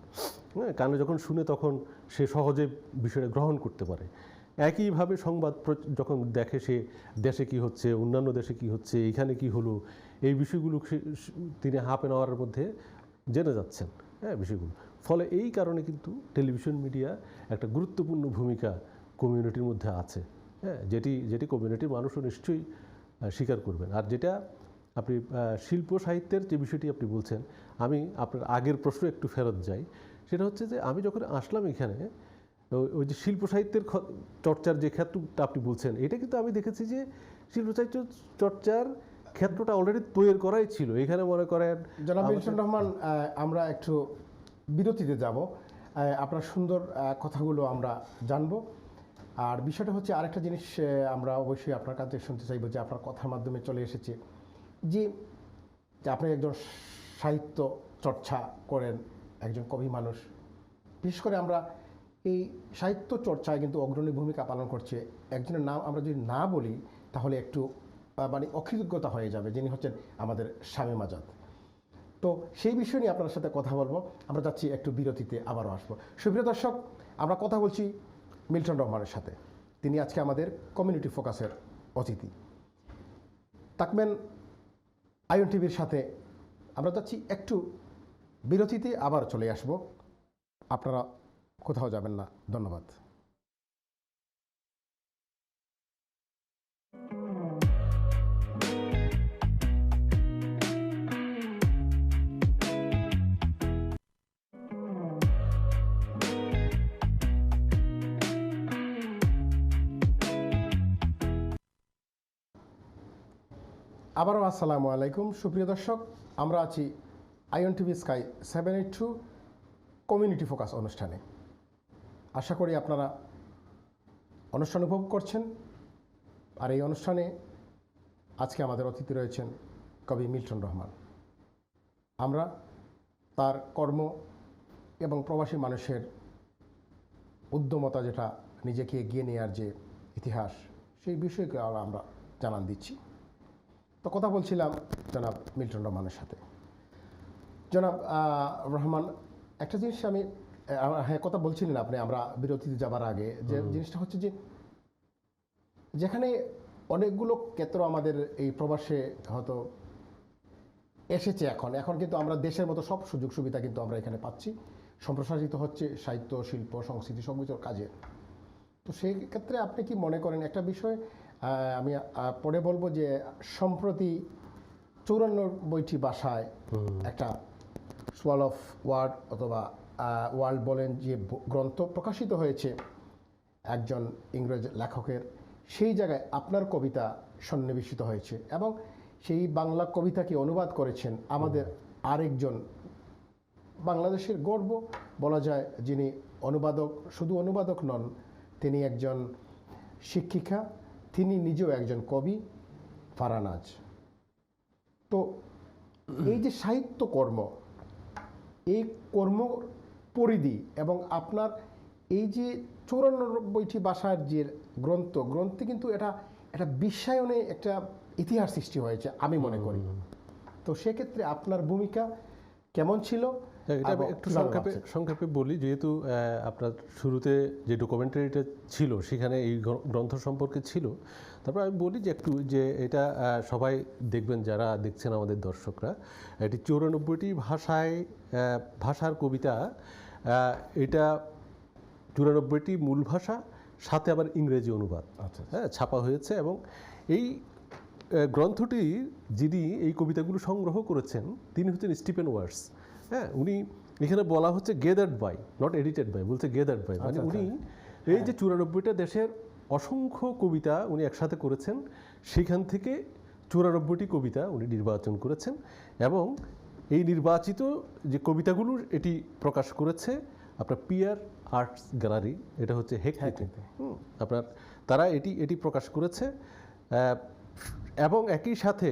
হ্যাঁ, কানে যখন শুনে তখন সে সহজে বিষয়টা গ্রহণ করতে পারে। একইভাবে সংবাদ যখন দেখে সে দেশে কি হচ্ছে, অন্যান্য দেশে কি হচ্ছে, এইখানে কি হলো, এই বিষয়গুলো তিনি হাফ অ্যান আওয়ারের মধ্যে জেনে যাচ্ছেন। হ্যাঁ, বিষয়গুলো ফলে এই কারণে কিন্তু টেলিভিশন মিডিয়া একটা গুরুত্বপূর্ণ ভূমিকা কমিউনিটির মধ্যে আছে। হ্যাঁ, যেটি কমিউনিটির মানুষও নিশ্চয়ই স্বীকার করবেন। আর যেটা আপনি শিল্প সাহিত্যের যে বিষয়টি আপনি বলছেন, আমি আপনার আগের প্রশ্ন একটু ফেরত যাই। সেটা হচ্ছে যে আমি যখন আসলাম এখানে, ওই যে শিল্প সাহিত্যের চর্চার যে ক্ষেত্রটা আপনি বলছেন, এটা কিন্তু আমি দেখেছি যে শিল্প সাহিত্য চর্চার ক্ষেত্রটা অলরেডি তৈরি করাই ছিল। এখানে মনে করেন জনাব মিল্টন রহমান, আমরা একটু বিরতিতে যাব, আপনার সুন্দর কথাগুলো আমরা জানবো। আর বিষয়টা হচ্ছে আরেকটা জিনিস আমরা অবশ্যই আপনার কাছে শুনতে চাইবো, যে আপনার কথার মাধ্যমে চলে এসেছে যে আপনি একজন সাহিত্য চর্চা করেন, একজন কবি মানুষ। বিশেষ করে আমরা এই সাহিত্য চর্চায় কিন্তু অগ্রণী ভূমিকা পালন করছে একজনের নাম আমরা যদি না বলি তাহলে একটু মানে অকৃতজ্ঞতা হয়ে যাবে, যিনি হচ্ছেন আমাদের শামীম আজাদ। তো সেই বিষয় নিয়ে আপনার সাথে কথা বলবো। আমরা যাচ্ছি একটু বিরতিতে, আবারও আসবো। সুপ্রিয় দর্শক, আমরা কথা বলছি মিল্টন রহমানের সাথে। তিনি আজকে আমাদের কমিউনিটি ফোকাসের অতিথি থাকবেন আইএন টিভির সাথে। আমরা যাচ্ছি একটু বিরতিতে, আবার চলে আসব। আপনারা কোথাও যাবেন না। ধন্যবাদ। আবারও আসসালামু আলাইকুম। সুপ্রিয় দর্শক, আমরা আছি in TV sky 782 community focus অনুষ্ঠানে। আশা করি আপনারা অনুষ্ঠান উপভোগ করছেন। আর এই অনুষ্ঠানে আজকে আমাদের অতিথি রয়েছেন কবি মিল্টন রহমান। আমরা তার কর্ম এবং প্রবাসী মানুষের উদ্যমতা, যেটা নিজেকে এগিয়ে নেওয়ার যে ইতিহাস, সেই বিষয়কে আমরা জানান দিচ্ছি। তো কথা বলছিলাম জনাব মিল্টন রহমানের সাথে। জনাব রহমান, একটা জিনিস আমি হ্যাঁ কথা বলছিলেন আপনি, আমরা বিরতিতে যাবার আগে, যে জিনিসটা হচ্ছে যে যেখানে অনেকগুলো ক্ষেত্র আমাদের এই প্রবাসে হয়তো এসেছে, এখন কিন্তু আমরা দেশের মতো সব সুযোগ সুবিধা কিন্তু আমরা এখানে পাচ্ছি, সম্প্রসারিত হচ্ছে সাহিত্য, শিল্প, সংস্কৃতি সব কিছুর কাজে। তো সেই ক্ষেত্রে আপনি কি মনে করেন, একটা বিষয় আমি পরে বলবো, যে সম্প্রতি 94টি ভাষায় একটা সোয়াল অফ ওয়ার্ড অথবা ওয়ার্ল্ড বলেন যে গ্রন্থ প্রকাশিত হয়েছে একজন ইংরেজ লেখকের, সেই জায়গায় আপনার কবিতা সন্নিবেশিত হয়েছে এবং সেই বাংলা কবিতাকে অনুবাদ করেছেন আমাদের আরেকজন বাংলাদেশের গর্ব বলা যায়, যিনি অনুবাদক, শুধু অনুবাদক নন, তিনি একজন শিক্ষিকা, তিনি নিজেও একজন কবি, ফারানাজ। তো এই যে সাহিত্য কর্ম, এই কর্ম পরিধি এবং আপনার এই যে 94টি ভাষার যে গ্রন্থে কিন্তু এটা বিশ্বায়নে একটা ইতিহাস সৃষ্টি হয়েছে আমি মনে করি। তো সেক্ষেত্রে আপনার ভূমিকা কেমন ছিল? এটা আমি একটু সংক্ষেপে বলি, যেহেতু আপনার শুরুতে যে ডকুমেন্টারিটা ছিল সেখানে এই গ্রন্থ সম্পর্কে ছিল। তারপর আমি বলি যে একটু, যে এটা সবাই দেখবেন যারা দেখছেন আমাদের দর্শকরা, এটি 94টি ভাষার কবিতা। এটা 94টি মূল ভাষা, সাথে আবার ইংরেজি অনুবাদ আচ্ছা হ্যাঁ ছাপা হয়েছে। এবং এই গ্রন্থটি যিনি এই কবিতাগুলো সংগ্রহ করেছেন তিনি হচ্ছেন স্টিফেন ওয়ার্স। হ্যাঁ, উনি এখানে বলা হচ্ছে gathered by, not edited by, বলছে গেদার্ড বাই, মানে উনি এই যে 94টা দেশের অসংখ্য কবিতা উনি একসাথে করেছেন, সেখান থেকে 94টি কবিতা উনি নির্বাচন করেছেন। এবং এই নির্বাচিত যে কবিতাগুলো এটি প্রকাশ করেছে আপনার পিয়ার আর্টস গ্যালারি, এটা হচ্ছে হেকনিতে। আপনার তারা এটি প্রকাশ করেছে। এবং একই সাথে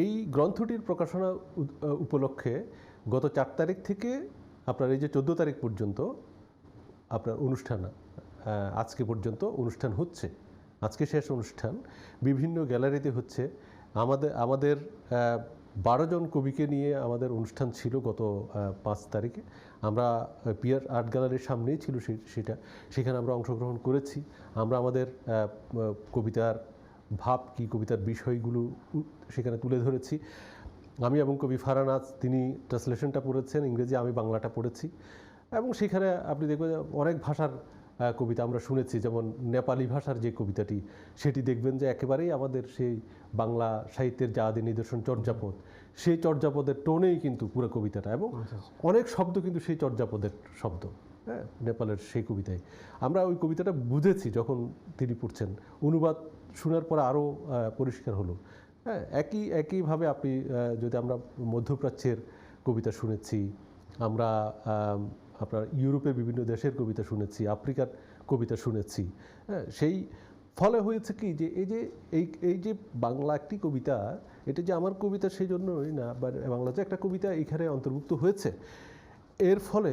এই গ্রন্থটির প্রকাশনা উপলক্ষে গত 4 তারিখ থেকে আপনার এই যে 14 তারিখ পর্যন্ত আপনার অনুষ্ঠান, আজকে পর্যন্ত অনুষ্ঠান হচ্ছে, আজকে শেষ অনুষ্ঠান বিভিন্ন গ্যালারিতে হচ্ছে। আমাদের 12 জন কবিকে নিয়ে আমাদের অনুষ্ঠান ছিল গত 5 তারিখে। আমরা পিয়ার আর্ট গ্যালারির সামনেই ছিল সেটা, সেখানে আমরা অংশগ্রহণ করেছি। আমরা আমাদের কবিতার ভাব কি, কবিতার বিষয়গুলো সেখানে তুলে ধরেছি। আমি এবং কবি ফারানাজ, তিনি ট্রান্সলেশনটা পড়েছেন ইংরেজি, আমি বাংলাটা পড়েছি। এবং সেখানে আপনি দেখবেন অনেক ভাষার কবিতা আমরা শুনেছি, যেমন নেপালি ভাষার যে কবিতাটি, সেটি দেখবেন যে একেবারেই আমাদের সেই বাংলা সাহিত্যের যে আদি নিদর্শন চর্যাপদ, সেই চর্যাপদের টোনেই কিন্তু পুরো কবিতাটা, এবং অনেক শব্দ কিন্তু সেই চর্যাপদের শব্দ। হ্যাঁ, নেপালের সেই কবিতায় আমরা ওই কবিতাটা বুঝেছি যখন তিনি পড়ছেন। অনুবাদ শোনার পর আরও পরিষ্কার হলো। হ্যাঁ, একইভাবে আপনি যদি আমরা মধ্যপ্রাচ্যের কবিতা শুনেছি, আমরা আপনার ইউরোপের বিভিন্ন দেশের কবিতা শুনেছি, আফ্রিকার কবিতা শুনেছি। হ্যাঁ, সেই ফলে হয়েছে কি যে এই যে বাংলা একটি কবিতা, এটা যে আমার কবিতা সেই জন্যই না, বা বাংলা যে একটা কবিতা এখানে অন্তর্ভুক্ত হয়েছে, এর ফলে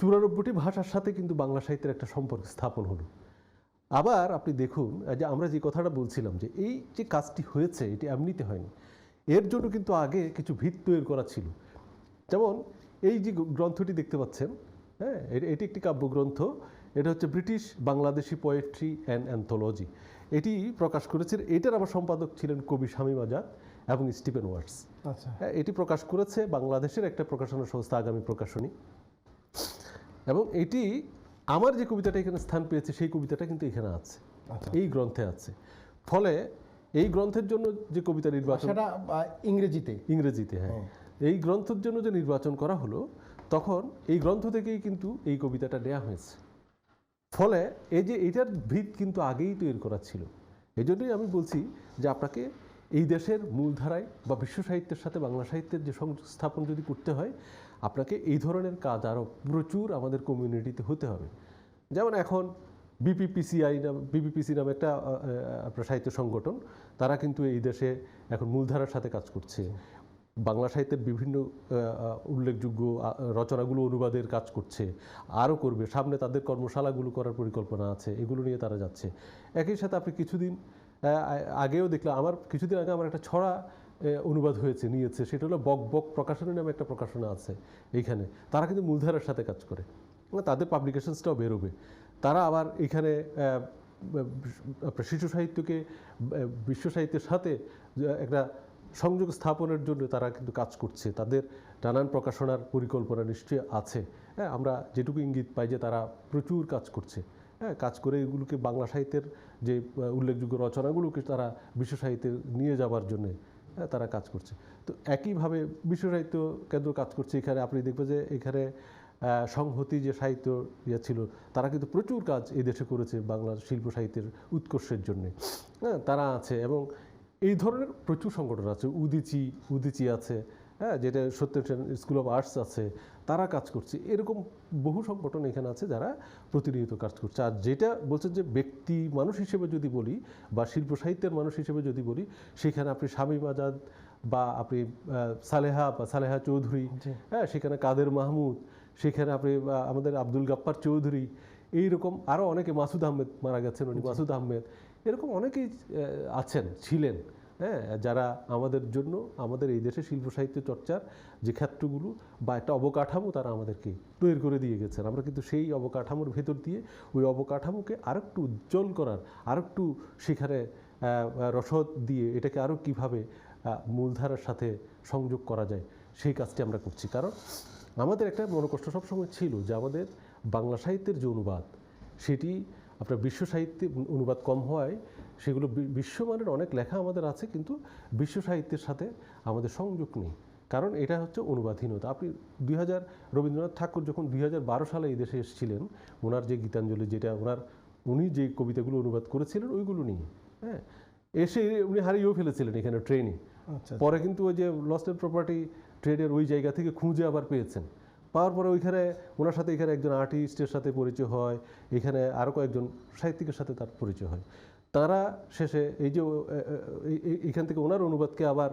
94টি ভাষার সাথে কিন্তু বাংলা সাহিত্যের একটা সম্পর্ক স্থাপন হলো। আবার আপনি দেখুন যে আমরা যে কথাটা বলছিলাম যে এই যে কাজটি হয়েছে এটি এমনিতে হয়নি, এর জন্য কিন্তু আগে কিছু ভিত তৈরি করা ছিল। যেমন এই যে গ্রন্থটি দেখতে পাচ্ছেন, হ্যাঁ, এটি একটি কাব্যগ্রন্থ। এটা হচ্ছে British Bangladeshi poetry and anthology. এটি প্রকাশ করেছে, এটার আবার সম্পাদক ছিলেন কবি শামীম আজাদ এবং স্টিফেন ওয়ার্স। আচ্ছা, হ্যাঁ, এটি প্রকাশ করেছে বাংলাদেশের একটা প্রকাশনা সংস্থা, আগামী প্রকাশনী। এবং এটি আমার যে কবিতাটা এখানে স্থান পেয়েছে সেই কবিতাটা কিন্তু এখানে আছে, এই গ্রন্থে আছে। ফলে এই গ্রন্থের জন্য যে কবিতা নির্বাচন, সেটা ইংরেজিতে, হ্যাঁ, এই গ্রন্থের জন্য যে নির্বাচন করা হলো, তখন এই গ্রন্থ থেকেই কিন্তু এই কবিতাটা নেওয়া হয়েছে। ফলে এই যে এটার ভিত কিন্তু আগেই তৈরি করা ছিল। এই জন্যই আমি বলছি যে আপনাকে এই দেশের মূলধারায় বা বিশ্ব সাহিত্যের সাথে বাংলা সাহিত্যের যে সংযোগ স্থাপন যদি করতে হয়, আপনাকে এই ধরনের কাজ আরও প্রচুর আমাদের কমিউনিটিতে হতে হবে। যেমন এখন বিপিপিসি নামে একটা আপনার সাহিত্য সংগঠন, তারা কিন্তু এই দেশে এখন মূলধারার সাথে কাজ করছে। বাংলা সাহিত্যের বিভিন্ন উল্লেখযোগ্য রচনাগুলো অনুবাদের কাজ করছে, আরও করবে। সামনে তাদের কর্মশালাগুলো করার পরিকল্পনা আছে, এগুলো নিয়ে তারা যাচ্ছে। একই সাথে আপনি কিছুদিন আগেও দেখলাম, কিছুদিন আগে আমার একটা ছড়া অনুবাদ নিয়েছে, সেটা হলো বক বক প্রকাশনী নামে একটা প্রকাশনা আছে এইখানে। তারা কিন্তু মূলধারার সাথে কাজ করে, তাদের পাবলিকেশনসটাও বেরোবে। তারা আবার এখানে শিশু সাহিত্যকে বিশ্ব সাহিত্যের সাথে একটা সংযোগ স্থাপনের জন্য তারা কিন্তু কাজ করছে। তাদের নানান প্রকাশনার পরিকল্পনা নিশ্চয়ই আছে। হ্যাঁ, আমরা যেটুকু ইঙ্গিত পাই যে তারা প্রচুর কাজ করছে। হ্যাঁ, কাজ করে এগুলোকে বাংলা সাহিত্যের যে উল্লেখযোগ্য রচনাগুলোকে তারা বিশ্ব সাহিত্যে নিয়ে যাওয়ার জন্যে তারা কাজ করছে। তো একইভাবে বিশ্ব সাহিত্য কেন্দ্র কাজ করছে। এখানে আপনি দেখবেন যে এখানে সংহতি যে সাহিত্য ছিল, তারা কিন্তু প্রচুর কাজ এই দেশে করেছে বাংলার শিল্প সাহিত্যের উৎকর্ষের জন্যে। হ্যাঁ, তারা আছে। এবং এই ধরনের প্রচুর সংগঠন আছে, উদিচি আছে, হ্যাঁ, যেটা সত্যেন স্কুল অফ আর্টস আছে, তারা কাজ করছে। এরকম বহু সংগঠন এখানে আছে যারা প্রতিনিয়ত কাজ করছে। আর যেটা বলছেন যে ব্যক্তি মানুষ হিসেবে যদি বলি বা শিল্প সাহিত্যের মানুষ হিসেবে যদি বলি, সেখানে আপনি শামীম আজাদ বা আপনি সালেহা চৌধুরী, হ্যাঁ, সেখানে কাদের মাহমুদ, সেখানে আপনি আমাদের আব্দুল গাপ্পার চৌধুরী, এইরকম আরও অনেকে, মাসুদ আহমেদ মারা গেছেন উনি, মাসুদ আহমেদ, এরকম অনেকেই ছিলেন, হ্যাঁ, যারা আমাদের জন্য আমাদের এই দেশে শিল্প সাহিত্য চর্চার যে ক্ষেত্রগুলো বা একটা অবকাঠামো তারা আমাদেরকে তৈরি করে দিয়ে গেছেন। আমরা কিন্তু সেই অবকাঠামোর ভেতর দিয়ে ওই অবকাঠামোকে আরেকটু উজ্জ্বল করার, আরেকটু সেখানে রসদ দিয়ে এটাকে আরও কীভাবে মূলধারার সাথে সংযোগ করা যায় সেই কাজটি আমরা করছি। কারণ আমাদের একটা মনোকষ্ট সবসময় ছিল যে আমাদের বাংলা সাহিত্যের যে অনুবাদ সেটি আপনার বিশ্ব সাহিত্যে অনুবাদ কম হওয়ায় সেগুলো বিশ্বমানের অনেক লেখা আমাদের আছে, কিন্তু বিশ্ব সাহিত্যের সাথে আমাদের সংযোগ নেই, কারণ এটা হচ্ছে অনুবাদহীনতা। আপনি রবীন্দ্রনাথ ঠাকুর যখন 2012 সালে এই দেশে এসেছিলেন, ওনার যে গীতাঞ্জলি, যেটা উনি যে কবিতাগুলো অনুবাদ করেছিলেন ওইগুলো নিয়ে, হ্যাঁ, এসে উনি হারিয়েও ফেলেছিলেন এখানে ট্রেনে। আচ্ছা, পরে কিন্তু ওই যে লস্ট অ্যান্ড প্রপার্টি ট্রেডের ওই জায়গা থেকে খুঁজে আবার পেয়েছেন। পাওয়ার পরে ওইখানে ওনার সাথে এখানে একজন আর্টিস্টের সাথে পরিচয় হয়, এখানে আরও কয়েকজন সাহিত্যিকের সাথে তার পরিচয় হয়। তারা শেষে এই যে এইখান থেকে ওনার অনুবাদকে আবার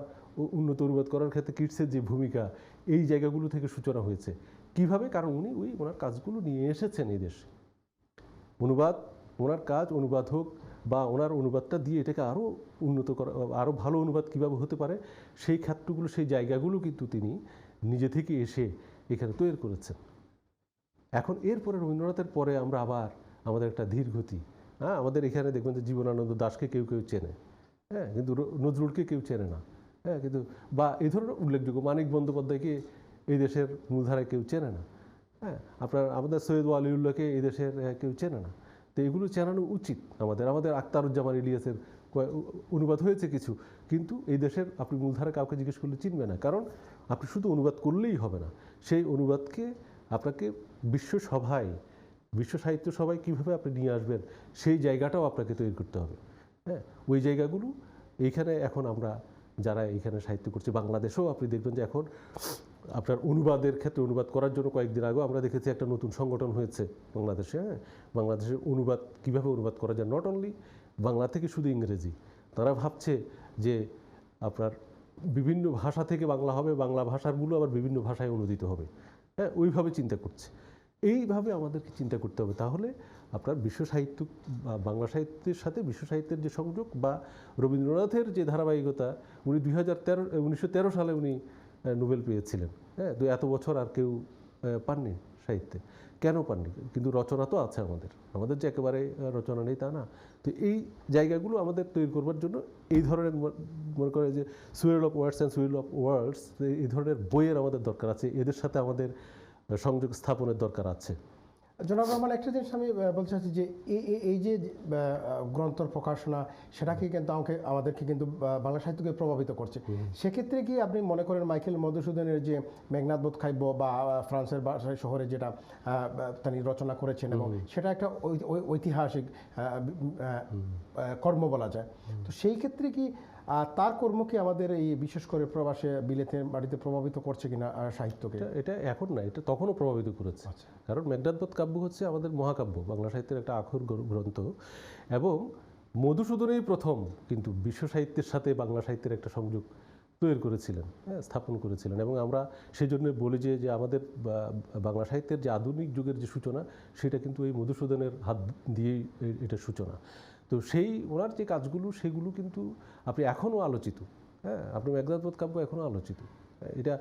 উন্নত অনুবাদ করার ক্ষেত্রে কিটসের যে ভূমিকা, এই জায়গাগুলো থেকে সূচনা হয়েছে। কিভাবে? কারণ উনি ওনার কাজগুলো নিয়ে এসেছেন এই দেশে। অনুবাদ, ওনার কাজ অনুবাদ হোক বা ওনার অনুবাদটা দিয়ে এটাকে আরও উন্নত করা, আরও ভালো অনুবাদ কীভাবে হতে পারে, সেই ক্ষেত্রগুলো, সেই জায়গাগুলো কিন্তু তিনি নিজে থেকে এসে এখানে তৈরি করেছেন। এখন এরপরে রবীন্দ্রনাথের পরে আমরা আবার আমাদের একটা ধীর গতি, হ্যাঁ, আমাদের এখানে দেখবেন যে জীবনানন্দ দাশকে কেউ কেউ চেনে, হ্যাঁ, কিন্তু নজরুলকে কেউ চেনে না, হ্যাঁ, কিন্তু বা এই ধরনের উল্লেখযোগ্য মানিক বন্দ্যোপাধ্যায়কে এই দেশের মূলধারায় কেউ চেনে না, হ্যাঁ, আমাদের সৈয়দ ওয়ালিউল্লাহকে এই দেশের কেউ চেনে না। তো এগুলো চেনানো উচিত আমাদের আখতারুজ্জামান ইলিয়াসের অনুবাদ হয়েছে কিছু, কিন্তু এই দেশের আপনি মূলধারা কাউকে জিজ্ঞেস করলে চিনবে না, কারণ আপনি শুধু অনুবাদ করলেই হবে না, সেই অনুবাদকে আপনাকে বিশ্ব সাহিত্য সভায় কীভাবে আপনি নিয়ে আসবেন, সেই জায়গাটাও আপনাকে তৈরি করতে হবে, হ্যাঁ। ওই জায়গাগুলো এইখানে এখন আমরা যারা এইখানে সাহিত্য করছি, বাংলাদেশেও আপনি দেখবেন যে এখন আপনার অনুবাদের ক্ষেত্রে, অনুবাদ করার জন্য কয়েকদিন আগেও আমরা দেখেছি একটা নতুন সংগঠন হয়েছে বাংলাদেশে, হ্যাঁ, বাংলাদেশের অনুবাদ কীভাবে অনুবাদ করা যায়, নট অনলি বাংলা থেকে শুধু ইংরেজি। তারা ভাবছে যে আপনার বিভিন্ন ভাষা থেকে বাংলা হবে, বাংলা ভাষারগুলো আবার বিভিন্ন ভাষায় অনুদিত হবে, হ্যাঁ, ওইভাবে চিন্তা করছে। এইভাবে আমাদেরকে চিন্তা করতে হবে, তাহলে আপনার বিশ্ব সাহিত্য বা বাংলা সাহিত্যের সাথে বিশ্ব সাহিত্যের যে সংযোগ বা রবীন্দ্রনাথের যে ধারাবাহিকতা, উনি 1913 সালে উনি নোবেল পেয়েছিলেন, হ্যাঁ, তো এত বছর আর কেউ পাননি সাহিত্যে। কেন পাননি? কিন্তু রচনা তো আছে আমাদের যে একেবারে রচনা নেই তা না। তো এই জায়গাগুলো আমাদের তৈরি করবার জন্য এই ধরনের মনে করে যে swell of words and swell of words, এই ধরনের বইয়ের আমাদের দরকার আছে, এদের সাথে আমাদের সংযোগ স্থাপনের দরকার আছে। জনাব রহমান, একটা জিনিস আমি বলতে চাচ্ছি যে এই যে গ্রন্থর প্রকাশনা, সেটাকে কিন্তু আমাদেরকে কিন্তু বাংলা সাহিত্যকে প্রভাবিত করছে। সেক্ষেত্রে কি আপনি মনে করেন মাইকেল মধুসূদনের যে মেঘনাদ বোধ কাব্য বা ফ্রান্সের শহরে যেটা তিনি রচনা করেছেন, এবং সেটা একটা ঐতিহাসিক কর্ম বলা যায়, তো সেই ক্ষেত্রে কি তার কর্মকে আমাদের এই বিশেষ করে প্রবাসে বিলেতের বাড়িতে প্রভাবিত করছে কিনা সাহিত্যকে? এটা এখন না, এটা তখনও প্রভাবিত করেছে। কারণ মেঘনাদ বধ কাব্য হচ্ছে আমাদের মহাকাব্য, বাংলা সাহিত্যের একটা আখর গ্রন্থ, এবং মধুসূদনেই প্রথম কিন্তু বিশ্ব সাহিত্যের সাথে বাংলা সাহিত্যের একটা সংযোগ তৈরি করেছিলেন, হ্যাঁ, স্থাপন করেছিলেন। এবং আমরা সেই জন্য বলি যে আমাদের বাংলা সাহিত্যের যে আধুনিক যুগের যে সূচনা, সেটা কিন্তু এই মধুসূদনের হাত দিয়েই এটা সূচনা। তো সেই ওনার যে কাজগুলো, সেগুলো কিন্তু আপনি এখনও আলোচিত, হ্যাঁ, আপনি মেঘনাদ বধ কাব্য এখনও আলোচিত, এটা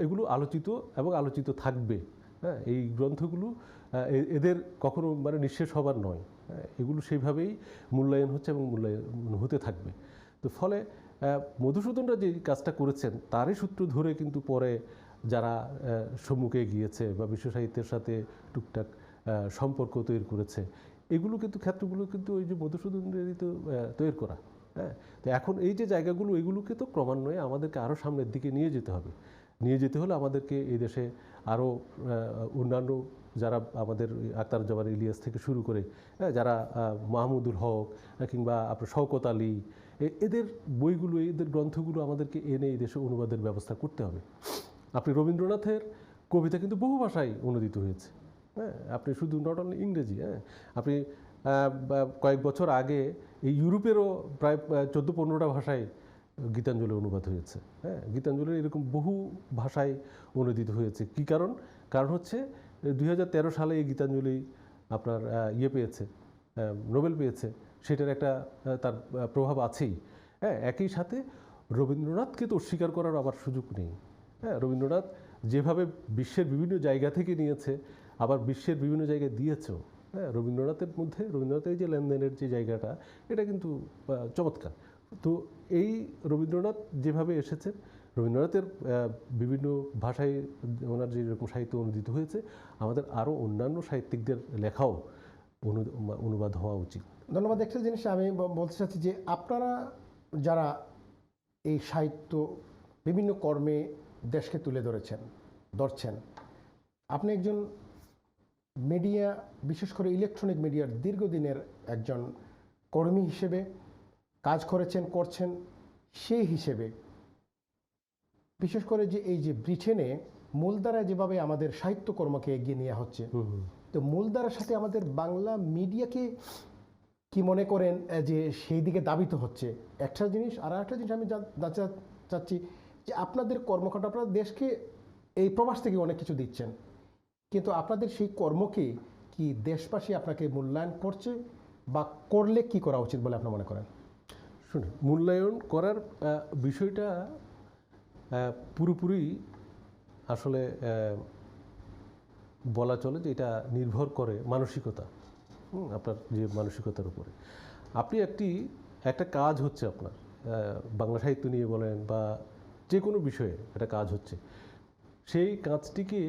এগুলো আলোচিত এবং আলোচিত থাকবে, হ্যাঁ। এই গ্রন্থগুলো এদের কখনো মানে নিঃশেষ হবার নয়, হ্যাঁ, এগুলো সেইভাবেই মূল্যায়ন হচ্ছে এবং মূল্যায়ন হতে থাকবে। তো ফলে মধুসূদনরা যে কাজটা করেছেন তারই সূত্র ধরে কিন্তু পরে যারা সম্মুখে গিয়েছে বা বিশ্ব সাহিত্যের সাথে টুকটাক সম্পর্ক তৈরি করেছে, এগুলো কিন্তু ক্ষেত্রগুলো কিন্তু ওই যে মধুসূদনেরই তো তৈরি করা, হ্যাঁ। তো এখন এই যে জায়গাগুলো, এগুলোকে তো ক্রমান্বয়ে আমাদেরকে আরও সামনের দিকে নিয়ে যেতে হবে। নিয়ে যেতে হলে আমাদেরকে এই দেশে আরও অন্যান্য যারা আমাদের আখতারুজ্জামান ইলিয়াস থেকে শুরু করে, হ্যাঁ, যারা মাহমুদুল হক কিংবা আপনার শওকত আলী, এদের বইগুলো, এদের গ্রন্থগুলো আমাদেরকে এনে এই দেশে অনুবাদের ব্যবস্থা করতে হবে। আপনি রবীন্দ্রনাথের কবিতা কিন্তু বহু ভাষায় অনুদিত হয়েছে, হ্যাঁ, আপনি শুধু নট অনলি ইংরেজি, হ্যাঁ, আপনি কয়েক বছর আগে এই ইউরোপেরও প্রায় 14-15টা ভাষায় গীতাঞ্জলি অনুবাদ হয়েছে, হ্যাঁ, গীতাঞ্জলি এরকম বহু ভাষায় অনুদিত হয়েছে। কী কারণ? কারণ হচ্ছে 2013 সালে এই গীতাঞ্জলি আপনার পেয়েছে, নোবেল পেয়েছে, সেটার একটা তার প্রভাব আছেই, হ্যাঁ। একই সাথে রবীন্দ্রনাথকে তো অস্বীকার করার আবার সুযোগ নেই, হ্যাঁ। রবীন্দ্রনাথ যেভাবে বিশ্বের বিভিন্ন জায়গা থেকে নিয়েছে, আবার বিশ্বের বিভিন্ন জায়গায় দিয়েছেও, হ্যাঁ। রবীন্দ্রনাথের যে লেনদেনের যে জায়গাটা, এটা কিন্তু চমৎকার। তো এই রবীন্দ্রনাথ যেভাবে এসেছেন, রবীন্দ্রনাথের বিভিন্ন ভাষায় ওনার যেরকম সাহিত্য অনুদিত হয়েছে, আমাদের আরও অন্যান্য সাহিত্যিকদের লেখাও অনুবাদ হওয়া উচিত। ধন্যবাদ। একটা জিনিস আমি বলতে চাচ্ছি যে আপনারা যারা এই সাহিত্য বিভিন্ন কর্মে দেশকে তুলে ধরছেন, আপনি একজন মিডিয়া, বিশেষ করে ইলেকট্রনিক মিডিয়ার দীর্ঘদিনের একজন কর্মী হিসেবে কাজ করছেন। সেই হিসেবে বিশেষ করে যে এই যে ব্রিটেনে মূলধারায় যেভাবে আমাদের সাহিত্যকর্মকে এগিয়ে নেওয়া হচ্ছে, তো মূলধারার সাথে আমাদের বাংলা মিডিয়াকে কি মনে করেন যে সেই দিকে দাবিত হচ্ছে একটা জিনিস। আর একটা জিনিস আমি জানতে চাচ্ছি যে আপনাদের কর্মকাণ্ড, আপনারা দেশকে এই প্রবাস থেকে অনেক কিছু দিচ্ছেন, কিন্তু আপনাদের সেই কর্মকে কি দেশবাসী আপনাকে মূল্যায়ন করছে, বা করলে কি করা উচিত বলে আপনি মনে করেন? শুনুন, মূল্যায়ন করার বিষয়টা পুরোপুরি আসলে বলা চলে যে এটা নির্ভর করে মানসিকতা, আপনার যে মানসিকতার উপরে। আপনি একটা কাজ হচ্ছে আপনার, বাংলা সাহিত্য নিয়ে বলেন বা যে কোনো বিষয়ে একটা কাজ হচ্ছে, সেই কাজটিকে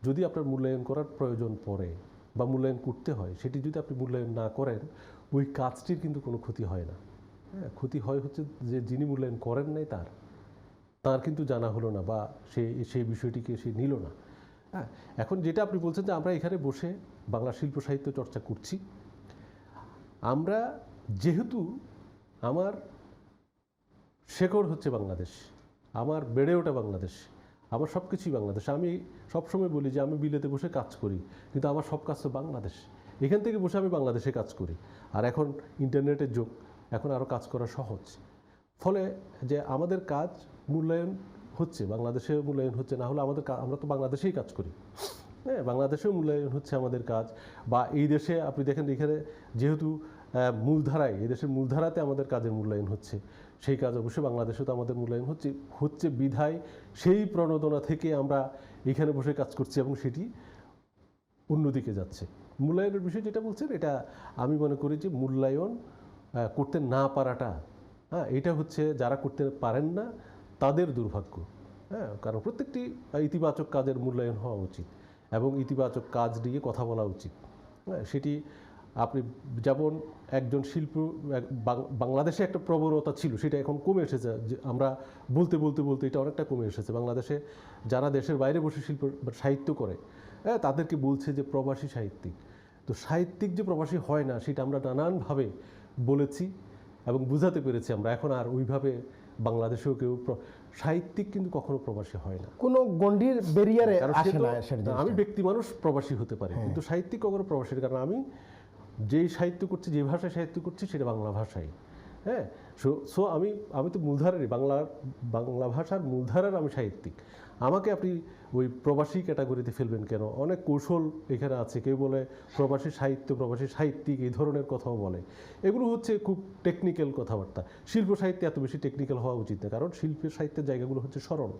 যদি আপনার মূল্যায়ন করার প্রয়োজন পড়ে বা মূল্যায়ন করতে হয়, সেটি যদি আপনি মূল্যায়ন না করেন, ওই কাজটির কিন্তু কোনো ক্ষতি হয় না। হ্যাঁ, ক্ষতি হচ্ছে যে যিনি মূল্যায়ন করেন নাই তার কিন্তু জানা হলো না, বা সেই বিষয়টিকে সে নিল না। হ্যাঁ, এখন যেটা আপনি বলছেন যে আমরা এখানে বসে বাংলা শিল্প সাহিত্য চর্চা করছি, আমরা যেহেতু আমার শেকড় হচ্ছে বাংলাদেশ, আমার বেড়ে ওঠা বাংলাদেশ, আমার সব কিছুই বাংলাদেশ। আমি সবসময় বলি যে আমি বিলেতে বসে কাজ করি, কিন্তু আমার সব কাজ তো বাংলাদেশ। এখান থেকে বসে আমি বাংলাদেশে কাজ করি। আর এখন ইন্টারনেটের যুগ, এখন আরও কাজ করা সহজ। ফলে যে আমাদের কাজ মূল্যায়ন হচ্ছে, বাংলাদেশে মূল্যায়ন হচ্ছে, না হলে আমরা তো বাংলাদেশেই কাজ করি। হ্যাঁ, বাংলাদেশেও মূল্যায়ন হচ্ছে আমাদের কাজ। বা এই দেশে আপনি দেখেন, এখানে যেহেতু মূলধারায়, এই দেশের মূলধারাতে আমাদের কাজের মূল্যায়ন হচ্ছে, সেই কাজ অবশ্যই বাংলাদেশেও তো আমাদের মূল্যায়ন হচ্ছে বিধায় সেই প্রণোদনা থেকে আমরা এখানে বসে কাজ করছি এবং সেটি অন্যদিকে যাচ্ছে। মূল্যায়নের বিষয় যেটা বলছেন, এটা আমি মনে করি যে মূল্যায়ন করতে না পারাটা, হ্যাঁ, এটা হচ্ছে যারা করতে পারেন না তাদের দুর্ভাগ্য। হ্যাঁ, কারণ প্রত্যেকটি ইতিবাচক কাজের মূল্যায়ন হওয়া উচিত এবং ইতিবাচক কাজ নিয়ে কথা বলা উচিত। হ্যাঁ, সেটি আপনি যেমন একজন বাংলাদেশে একটা প্রবণতা ছিল, সেটা এখন কমে এসেছে। যে আমরা বলতে এটা অনেকটা কমে এসেছে। বাংলাদেশে যারা দেশের বাইরে বসে সাহিত্য করে, হ্যাঁ, তাদেরকে বলছে যে প্রবাসী সাহিত্যিক। তো সাহিত্যিক যে প্রবাসী হয় না, সেটা আমরা নানানভাবে বলেছি এবং বুঝাতে পেরেছি। আমরা এখন আর ওইভাবে বাংলাদেশেও কেউ সাহিত্যিক কিন্তু কখনো প্রবাসী হয় না, কোনো গণ্ডির বেরিয়ারে আসে না। আমি ব্যক্তি মানুষ প্রবাসী হতে পারে, কিন্তু সাহিত্যিক কখনো প্রবাসীর, কারণ আমি যেই সাহিত্য করছি, যে ভাষায় সাহিত্য করছি, সেটা বাংলা ভাষায়। হ্যাঁ, সো আমি তো মূলধারারই বাংলা ভাষার মূলধারার আমি সাহিত্যিক। আমাকে আপনি ওই প্রবাসী ক্যাটাগরিতে ফেলবেন কেন? অনেক কৌশল এখানে আছে। কেউ বলে প্রবাসী সাহিত্য, প্রবাসী সাহিত্যিক, এই ধরনের কথাও বলে। এগুলো হচ্ছে খুব টেকনিক্যাল কথাবার্তা। শিল্প সাহিত্যে এত বেশি টেকনিক্যাল হওয়া উচিত না, কারণ শিল্পের সাহিত্যের জায়গাগুলো হচ্ছে সরল।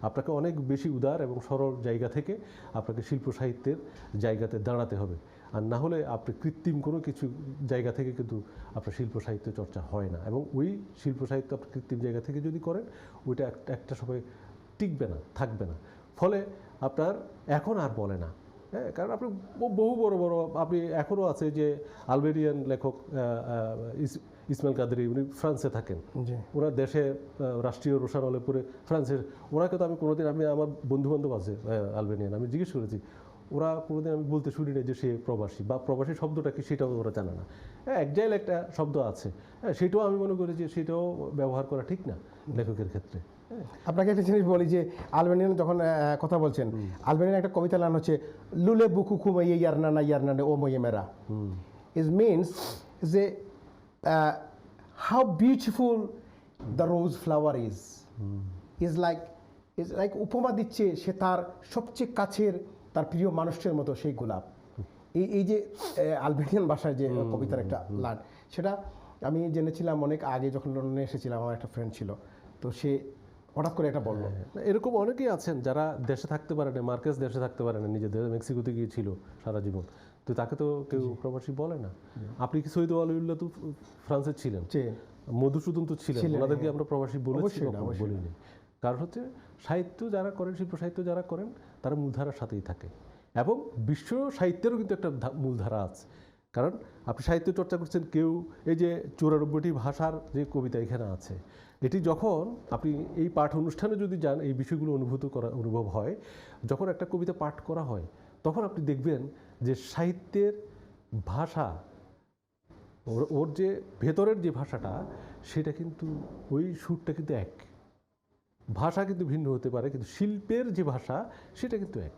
আপনাকে অনেক বেশি উদার এবং সরল জায়গা থেকে আপনাকে শিল্প সাহিত্যের জায়গাতে দাঁড়াতে হবে। আর না হলে আপনি কৃত্রিম কোনো কিছু জায়গা থেকে কিন্তু আপনার শিল্প সাহিত্য চর্চা হয় না। এবং ওই শিল্প সাহিত্য আপনি কৃত্রিম জায়গা থেকে যদি করেন, ওইটা একটা সময় টিকবে না, থাকবে না। ফলে আপনার এখন আর বলে না। হ্যাঁ, কারণ আপনি বহু বড় আপনি এখনও আছে যে আলবেনিয়ান লেখক ইসমাইল কাদরি, উনি ফ্রান্সে থাকেন। ওনার দেশে রাষ্ট্রীয় রোশানলে পরে ফ্রান্সের, ওনাকে তো আমি কোনোদিন, আমার বন্ধুবান্ধব আছে আলবেনিয়ান, আমি জিজ্ঞেস করেছি, ওরা কোনোদিন আমি বলতে শুনি না যে সে প্রবাসী, বা প্রবাসী শব্দটা কি সেটাও ওরা জানে না। হ্যাঁ, একজাইল একটা শব্দ আছে, হ্যাঁ, সেটাও আমি মনে করি যে সেটাও ব্যবহার করা ঠিক না লেখকের ক্ষেত্রে। আপনাকে একটা জিনিস বলি যে আলবেনিয়ান যখন কথা বলছেন, আলবেনিয়ান একটা কবিতা লান হচ্ছে লুলে বুকু কুমাই ইয়ারনা ও ময়ে মেরা। ইট মিনস যে how beautiful the rose flower is like উপমা দিচ্ছে সে তার সবচেয়ে কাছের তার প্রিয় মানুষের মতো সেই গোলাপ। এই যে আলবেনিয়ান ভাষায় যে কবিতার একটা লাইন, সেটা আমি জেনেছিলাম অনেক আগে, যখন লন্ডনে এসেছিলাম। আমার একটা ফ্রেন্ড ছিল, তো সে হঠাৎ করে এটা বললো। এরকম অনেকেই আছেন যারা দেশে থাকতে পারে না। মার্কেস দেশে থাকতে পারে না, নিজেদের মেক্সিকোতে গিয়েছিল সারা জীবন, তো তাকে তো কেউ প্রবাসী বলে না। আপনি কি সৈয়দ আলিউল্লাহ তো ফ্রান্সে ছিলেন, মধুসূদন তো ছিলেন, ওনাদেরকে আমরা প্রবাসী বলেছি? বলিনি। কারণ হচ্ছে সাহিত্য যারা করেন, শিল্প সাহিত্য যারা করেন, তারা মূলধারার সাথেই থাকে। এবং বিশ্ব সাহিত্যেরও কিন্তু একটা মূলধারা আছে। কারণ আপনি সাহিত্য চর্চা করছেন, কেউ এই যে 94টি ভাষার যে কবিতা এখানে আছে, এটি যখন আপনি এই পাঠ অনুষ্ঠানে যদি যান, এই বিষয়গুলো অনুভব হয়। যখন একটা কবিতা পাঠ করা হয়, তখন আপনি দেখবেন যে সাহিত্যের ভাষা, ওর যে ভেতরের যে ভাষাটা, সেটা কিন্তু ওই সুরটা কিন্তু এক। ভাষা কিন্তু ভিন্ন হতে পারে, কিন্তু শিল্পের যে ভাষা সেটা কিন্তু এক।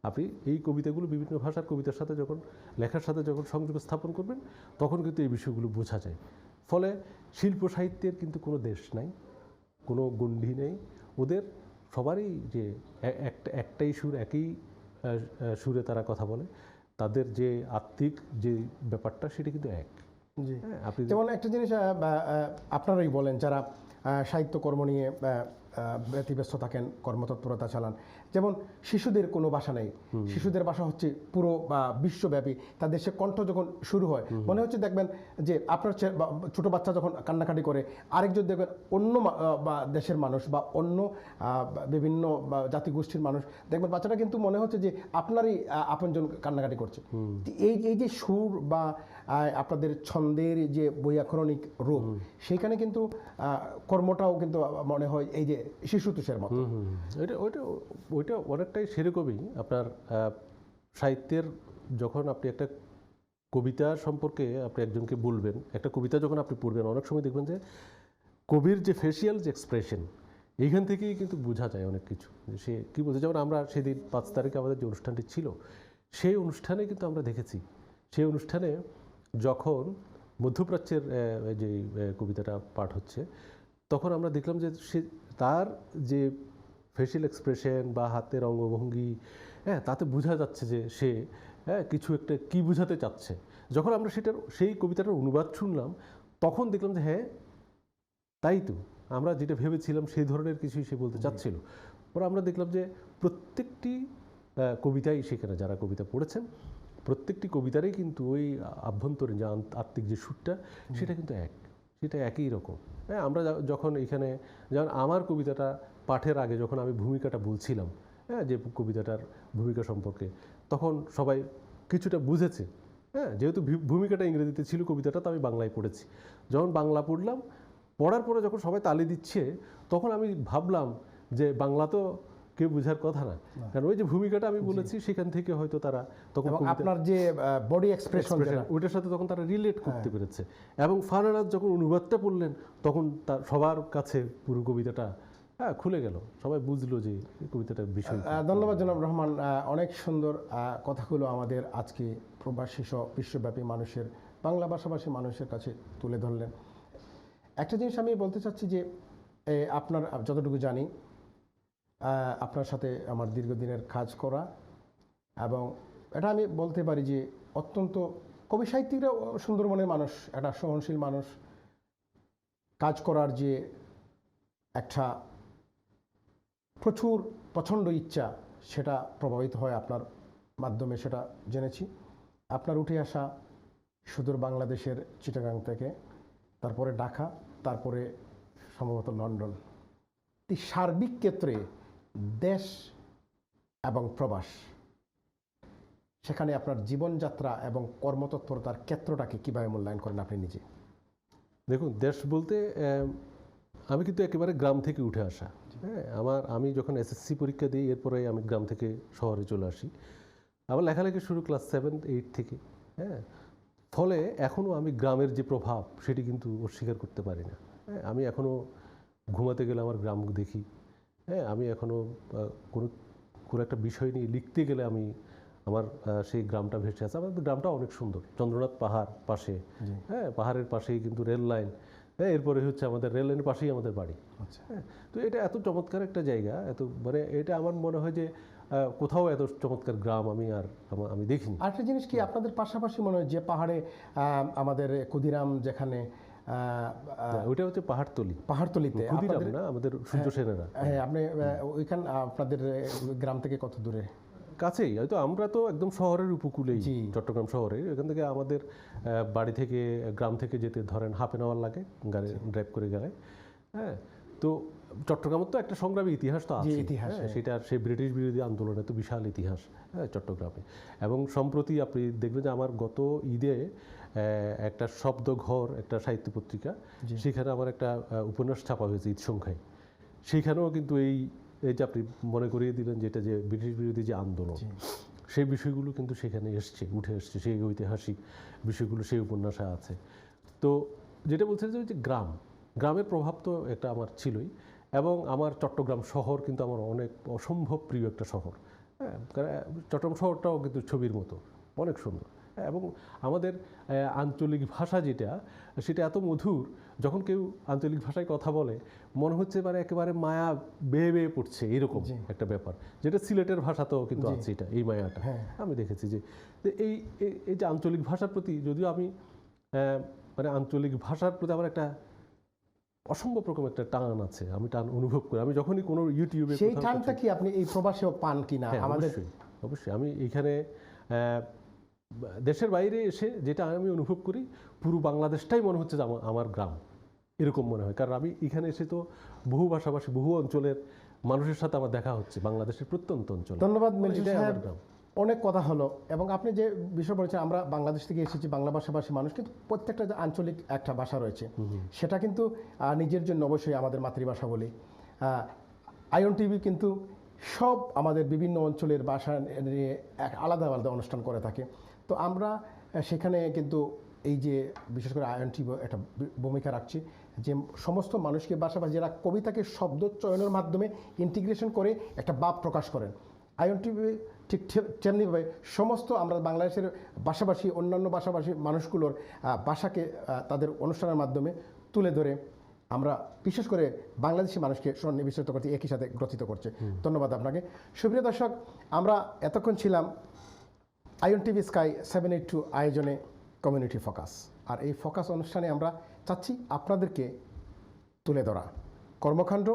আপনি এই কবিতাগুলো বিভিন্ন ভাষার কবিতার সাথে যখন, লেখার সাথে যখন সংযোগ স্থাপন করবেন, তখন কিন্তু এই বিষয়গুলো বোঝা যায়। ফলে শিল্প সাহিত্যের কিন্তু কোনো দেশ নাই, কোনো গণ্ডি নেই। ওদের সবারই যে একটাই সুর, একই সুরে তারা কথা বলে। তাদের যে আত্মিক যে ব্যাপারটা, সেটা কিন্তু এক। জি, আপনি যেমন একটা জিনিস আপনারাই বলেন, যারা সাহিত্যকর্ম নিয়ে ব্যতিব্যস্ত থাকেন, কর্মতৎপরতা চালান, যেমন শিশুদের কোনো ভাষা নেই, শিশুদের ভাষা হচ্ছে পুরো বিশ্বব্যাপী। তাদের সে কণ্ঠ যখন শুরু হয়, মনে হচ্ছে দেখবেন যে আপনার ছোটো বাচ্চা যখন কান্নাকাটি করে, আরেকজন দেখবেন অন্য দেশের মানুষ বা অন্য বিভিন্ন জাতিগোষ্ঠীর মানুষ, দেখবেন বাচ্চাটা কিন্তু মনে হচ্ছে যে আপনারই আপনজন কান্নাকাটি করছে। এই যে সুর বা আপনাদের ছন্দের যে বৈয়াকরণিক রূপ, সেইখানে কিন্তু কর্মটাও কিন্তু মনে হয় এই যে শিশু তুষের মতো। ওইটা অনেকটাই সেরকমই। আপনার সাহিত্যের যখন আপনি একটা কবিতা সম্পর্কে আপনি একজনকে বলবেন, একটা কবিতা যখন আপনি পড়বেন, অনেক সময় দেখবেন যে কবির যে ফেসিয়াল যে এক্সপ্রেশন, এইখান থেকেই কিন্তু বোঝা যায় অনেক কিছু, সে কী বলছে। যেমন আমরা সেদিন 5 তারিখে আমাদের যে অনুষ্ঠানটি ছিল, সেই অনুষ্ঠানে কিন্তু আমরা দেখেছি, সেই অনুষ্ঠানে যখন মধ্যপ্রাচ্যের যে কবিতাটা পাঠ হচ্ছে, তখন আমরা দেখলাম যে সে তার যে ফেসিয়াল এক্সপ্রেশন বা হাতের অঙ্গভঙ্গি, হ্যাঁ, তাতে বোঝা যাচ্ছে যে সে কিছু একটা কী বোঝাতে চাচ্ছে। যখন আমরা সেই কবিতাটার অনুবাদ শুনলাম, তখন দেখলাম যে হ্যাঁ, তাই তো, আমরা যেটা ভেবেছিলাম সেই ধরনের কিছুই সে বলতে চাচ্ছিল। পরে আমরা দেখলাম যে প্রত্যেকটি কবিতাই, সেখানে যারা কবিতা পড়েছেন, প্রত্যেকটি কবিতারই কিন্তু ওই আভ্যন্তরীণ যে আত্মিক যে সুরটা, সেটা কিন্তু সেটা একই রকম। হ্যাঁ, আমরা যখন এখানে, যেমন আমার কবিতাটা পাঠের আগে যখন আমি ভূমিকাটা বলছিলাম, হ্যাঁ, যে কবিতাটার ভূমিকা সম্পর্কে, তখন সবাই কিছুটা বুঝেছে। হ্যাঁ, যেহেতু ভূমিকাটা ইংরেজিতে ছিল, কবিতাটা তো আমি বাংলায় পড়েছি। যখন বাংলা পড়লাম, পড়ার পরে যখন সবাই তালি দিচ্ছে, তখন আমি ভাবলাম যে বাংলা তো কেউ বোঝার কথা না, কারণ ওই যে ভূমিকাটা আমি বলেছি, সেখান থেকে হয়তো তারা তখন আপনার যে বডি এক্সপ্রেশন, ওইটার সাথে তখন তারা রিলেট করতে পেরেছে। এবং ফারহানাজ যখন অনুবাদটা পড়লেন, তখন তার সবার কাছে পুরো কবিতাটা খুলে গেল, সবাই বুঝলো যে কবিতাটার বিষয়। ধন্যবাদ জনাব রহমান, অনেক সুন্দর কথাগুলো আমাদের আজকে প্রবাসী সহ বিশ্বব্যাপী মানুষের, বাংলা ভাষাভাষী মানুষের কাছে তুলে ধরলেন। একটা জিনিস আমি বলতে চাচ্ছি যে আপনার যতটুকু জানি, আপনার সাথে আমার দীর্ঘদিনের কাজ করা, এবং এটা আমি বলতে পারি যে অত্যন্ত কবি সাহিত্যিকরাও সুন্দর মনের মানুষ, একটা সহনশীল মানুষ, কাজ করার যে একটা প্রচুর প্রচণ্ড ইচ্ছা, সেটা প্রভাবিত হয় আপনার মাধ্যমে, সেটা জেনেছি। আপনার উঠে আসা সুদূর বাংলাদেশের চিটাগাং থেকে, তারপরে ঢাকা, তারপরে সম্ভবত লন্ডন। এই সার্বিক ক্ষেত্রে দেশ এবং প্রবাস, সেখানে আপনার জীবনযাত্রা এবং কর্মতৎপরতার ক্ষেত্রটাকে কীভাবে মূল্যায়ন করেন আপনি নিজে? দেখুন, দেশ বলতে আমি কিন্তু একেবারে গ্রাম থেকে উঠে আসা। হ্যাঁ, আমি যখন এসএসসি পরীক্ষা দিই, এরপরে আমি গ্রাম থেকে শহরে চলে আসি। আমার লেখালেখি শুরু ক্লাস 7-8 থেকে। হ্যাঁ, ফলে এখনও আমি গ্রামের যে প্রভাব, সেটি কিন্তু অস্বীকার করতে পারি না। হ্যাঁ, আমি এখনও ঘুমাতে গেলে আমার গ্রাম দেখি। হ্যাঁ, আমি এখনও কোনো একটা বিষয় নিয়ে লিখতে গেলে আমার সেই গ্রামটা ভেসে আছে। আমাদের গ্রামটা অনেক সুন্দর, চন্দ্রনাথ পাহাড় পাশে। হ্যাঁ, পাহাড়ের পাশেই কিন্তু রেল লাইন। হ্যাঁ, এরপরে হচ্ছে আমাদের রেল লাইনের পাশেই আমাদের বাড়ি। আচ্ছা, হ্যাঁ, তো এটা এত চমৎকার একটা জায়গা, মানে এটা আমার মনে হয় যে কোথাও এত চমৎকার গ্রাম আমি দেখিনি। আরেকটা জিনিস কি, আপনাদের পাশাপাশি মনে হয় যে পাহাড়ে আমাদের ক্ষুদিরাম, যেখানে ওইটা হচ্ছে পাহাড়তলিতে ক্ষুদিরাম না, আমাদের সূর্য সেনেরা। হ্যাঁ, আপনি ওইখান আপনাদের গ্রাম থেকে কত দূরে? কাছেই, হয়তো আমরা তো একদম শহরের উপকূলেই, চট্টগ্রাম শহরে। এখান থেকে আমাদের বাড়ি থেকে, গ্রাম থেকে যেতে ধরেন 1/2 hour লাগে গাড়ি ড্রাইভ করে গেলে। হ্যাঁ, তো চট্টগ্রামের তো একটা সংগ্রামী ইতিহাস তো আছে, ইতিহাস, হ্যাঁ, হ্যাঁ। সেটা সেই ব্রিটিশ বিরোধী আন্দোলনে তো বিশাল ইতিহাস, হ্যাঁ, চট্টগ্রামে। এবং সম্প্রতি আপনি দেখবেন যে আমার গত ঈদে একটা শব্দঘর, একটা সাহিত্য পত্রিকা, সেখানে আমার একটা উপন্যাস ছাপা হয়েছে ঈদ সংখ্যায়। সেইখানেও কিন্তু এই যে আপনি মনে করিয়ে দিলেন যেটা, যে ব্রিটিশ বিরোধী যে আন্দোলন, সেই বিষয়গুলো কিন্তু সেখানে উঠে এসছে, সেই ঐতিহাসিক বিষয়গুলো সেই উপন্যাসে আছে। তো যেটা বলছেন যে গ্রামের প্রভাব তো একটা আমার ছিলই, এবং আমার চট্টগ্রাম শহর কিন্তু আমার অনেক অসম্ভব প্রিয় একটা শহর, হ্যাঁ। চট্টগ্রাম শহরটাও কিন্তু ছবির মতো অনেক সুন্দর, এবং আমাদের আঞ্চলিক ভাষা সেটা এত মধুর, যখন কেউ আঞ্চলিক ভাষায় কথা বলে মনে হচ্ছে মানে একেবারে মায়া বেয়ে বেয়ে পড়ছে, এরকম একটা ব্যাপার, যেটা সিলেটের ভাষাতেও কিন্তু আছে, এটা এই মায়াটা আমি দেখেছি। যে এই এই যে আঞ্চলিক ভাষার প্রতি, যদিও আমি মানে আঞ্চলিক ভাষার প্রতি আমার একটা অসম্ভব রকম একটা টান আছে, আমি টান অনুভব করি। আমি যখনই কোনো ইউটিউবে, সেই টানটা কি আপনি এই প্রবাসেও পান কিনা? আমাদের অবশ্যই আমি এইখানে দেশের বাইরে এসে যেটা আমি অনুভব করি, পুরো বাংলাদেশটাই মনে হচ্ছে যে আমার গ্রাম, এরকম মনে হয়। কারণ আমি এখানে এসে তো বহু ভাষাভাষী, বহু অঞ্চলের মানুষের সাথে আমার দেখা হচ্ছে, বাংলাদেশের প্রত্যন্ত অঞ্চলে। ধন্যবাদ মিল্টন সাহেব, অনেক কথা হলো। এবং আপনি যে বিষয় বলেছেন, আমরা বাংলাদেশ থেকে এসেছি, বাংলা ভাষাভাষী মানুষ, কিন্তু প্রত্যেকটা যে আঞ্চলিক একটা ভাষা রয়েছে, সেটা কিন্তু নিজের জন্য অবশ্যই আমাদের মাতৃভাষা বলি। আইয়ন টিভি কিন্তু সব আমাদের বিভিন্ন অঞ্চলের ভাষা নিয়ে এক আলাদা আলাদা অনুষ্ঠান করে থাকে। তো আমরা সেখানে কিন্তু এই যে বিশেষ করে আইয়ন টিভি একটা ভূমিকা রাখছি, যে সমস্ত মানুষকে ভাষাভাষী যারা কবিতাকে শব্দ চয়নের মাধ্যমে ইন্টিগ্রেশন করে একটা ভাব প্রকাশ করেন, আইয়ন টিভি ঠিক তেমনিভাবে সমস্ত আমরা বাংলাদেশের ভাষাভাষী, অন্যান্য ভাষাভাষী মানুষগুলোর ভাষাকে তাদের অনুষ্ঠানের মাধ্যমে তুলে ধরে আমরা বিশেষ করে বাংলাদেশি মানুষকে সন্নিবেশিত করতে একই সাথে গ্রথিত করছে। ধন্যবাদ আপনাকে। সুপ্রিয় দর্শক, আমরা এতক্ষণ ছিলাম আইয়ন টিভি স্কাই 782 আয়োজনে কমিউনিটি ফোকাস। আর এই ফোকাস অনুষ্ঠানে আমরা চাচ্ছি আপনাদেরকে তুলে ধরা কর্মকাণ্ড,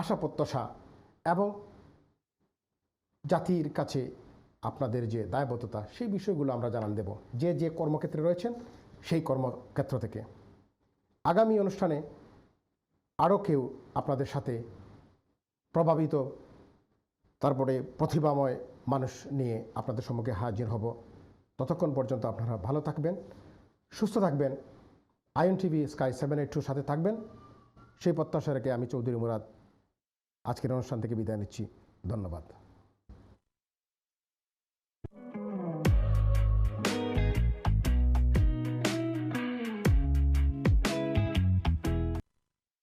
আশা প্রত্যাশা এবং জাতির কাছে আপনাদের যে দায়বদ্ধতা, সেই বিষয়গুলো আমরা জানান দেব, যে যে কর্মক্ষেত্রে রয়েছেন সেই কর্মক্ষেত্র থেকে। আগামী অনুষ্ঠানে আরও কেউ আপনাদের সাথে প্রভাবিত, তারপরে প্রতিভাময় মানুষ নিয়ে আপনাদের সম্মুখে হাজির হব। ততক্ষণ পর্যন্ত আপনারা ভালো থাকবেন, সুস্থ থাকবেন, আইয়ন টিভি স্কাই 782 সাথে থাকবেন, সেই প্রত্যাশা রেখে আমি চৌধুরী মুরাদ আজকের অনুষ্ঠান থেকে বিদায় নিচ্ছি। ধন্যবাদ।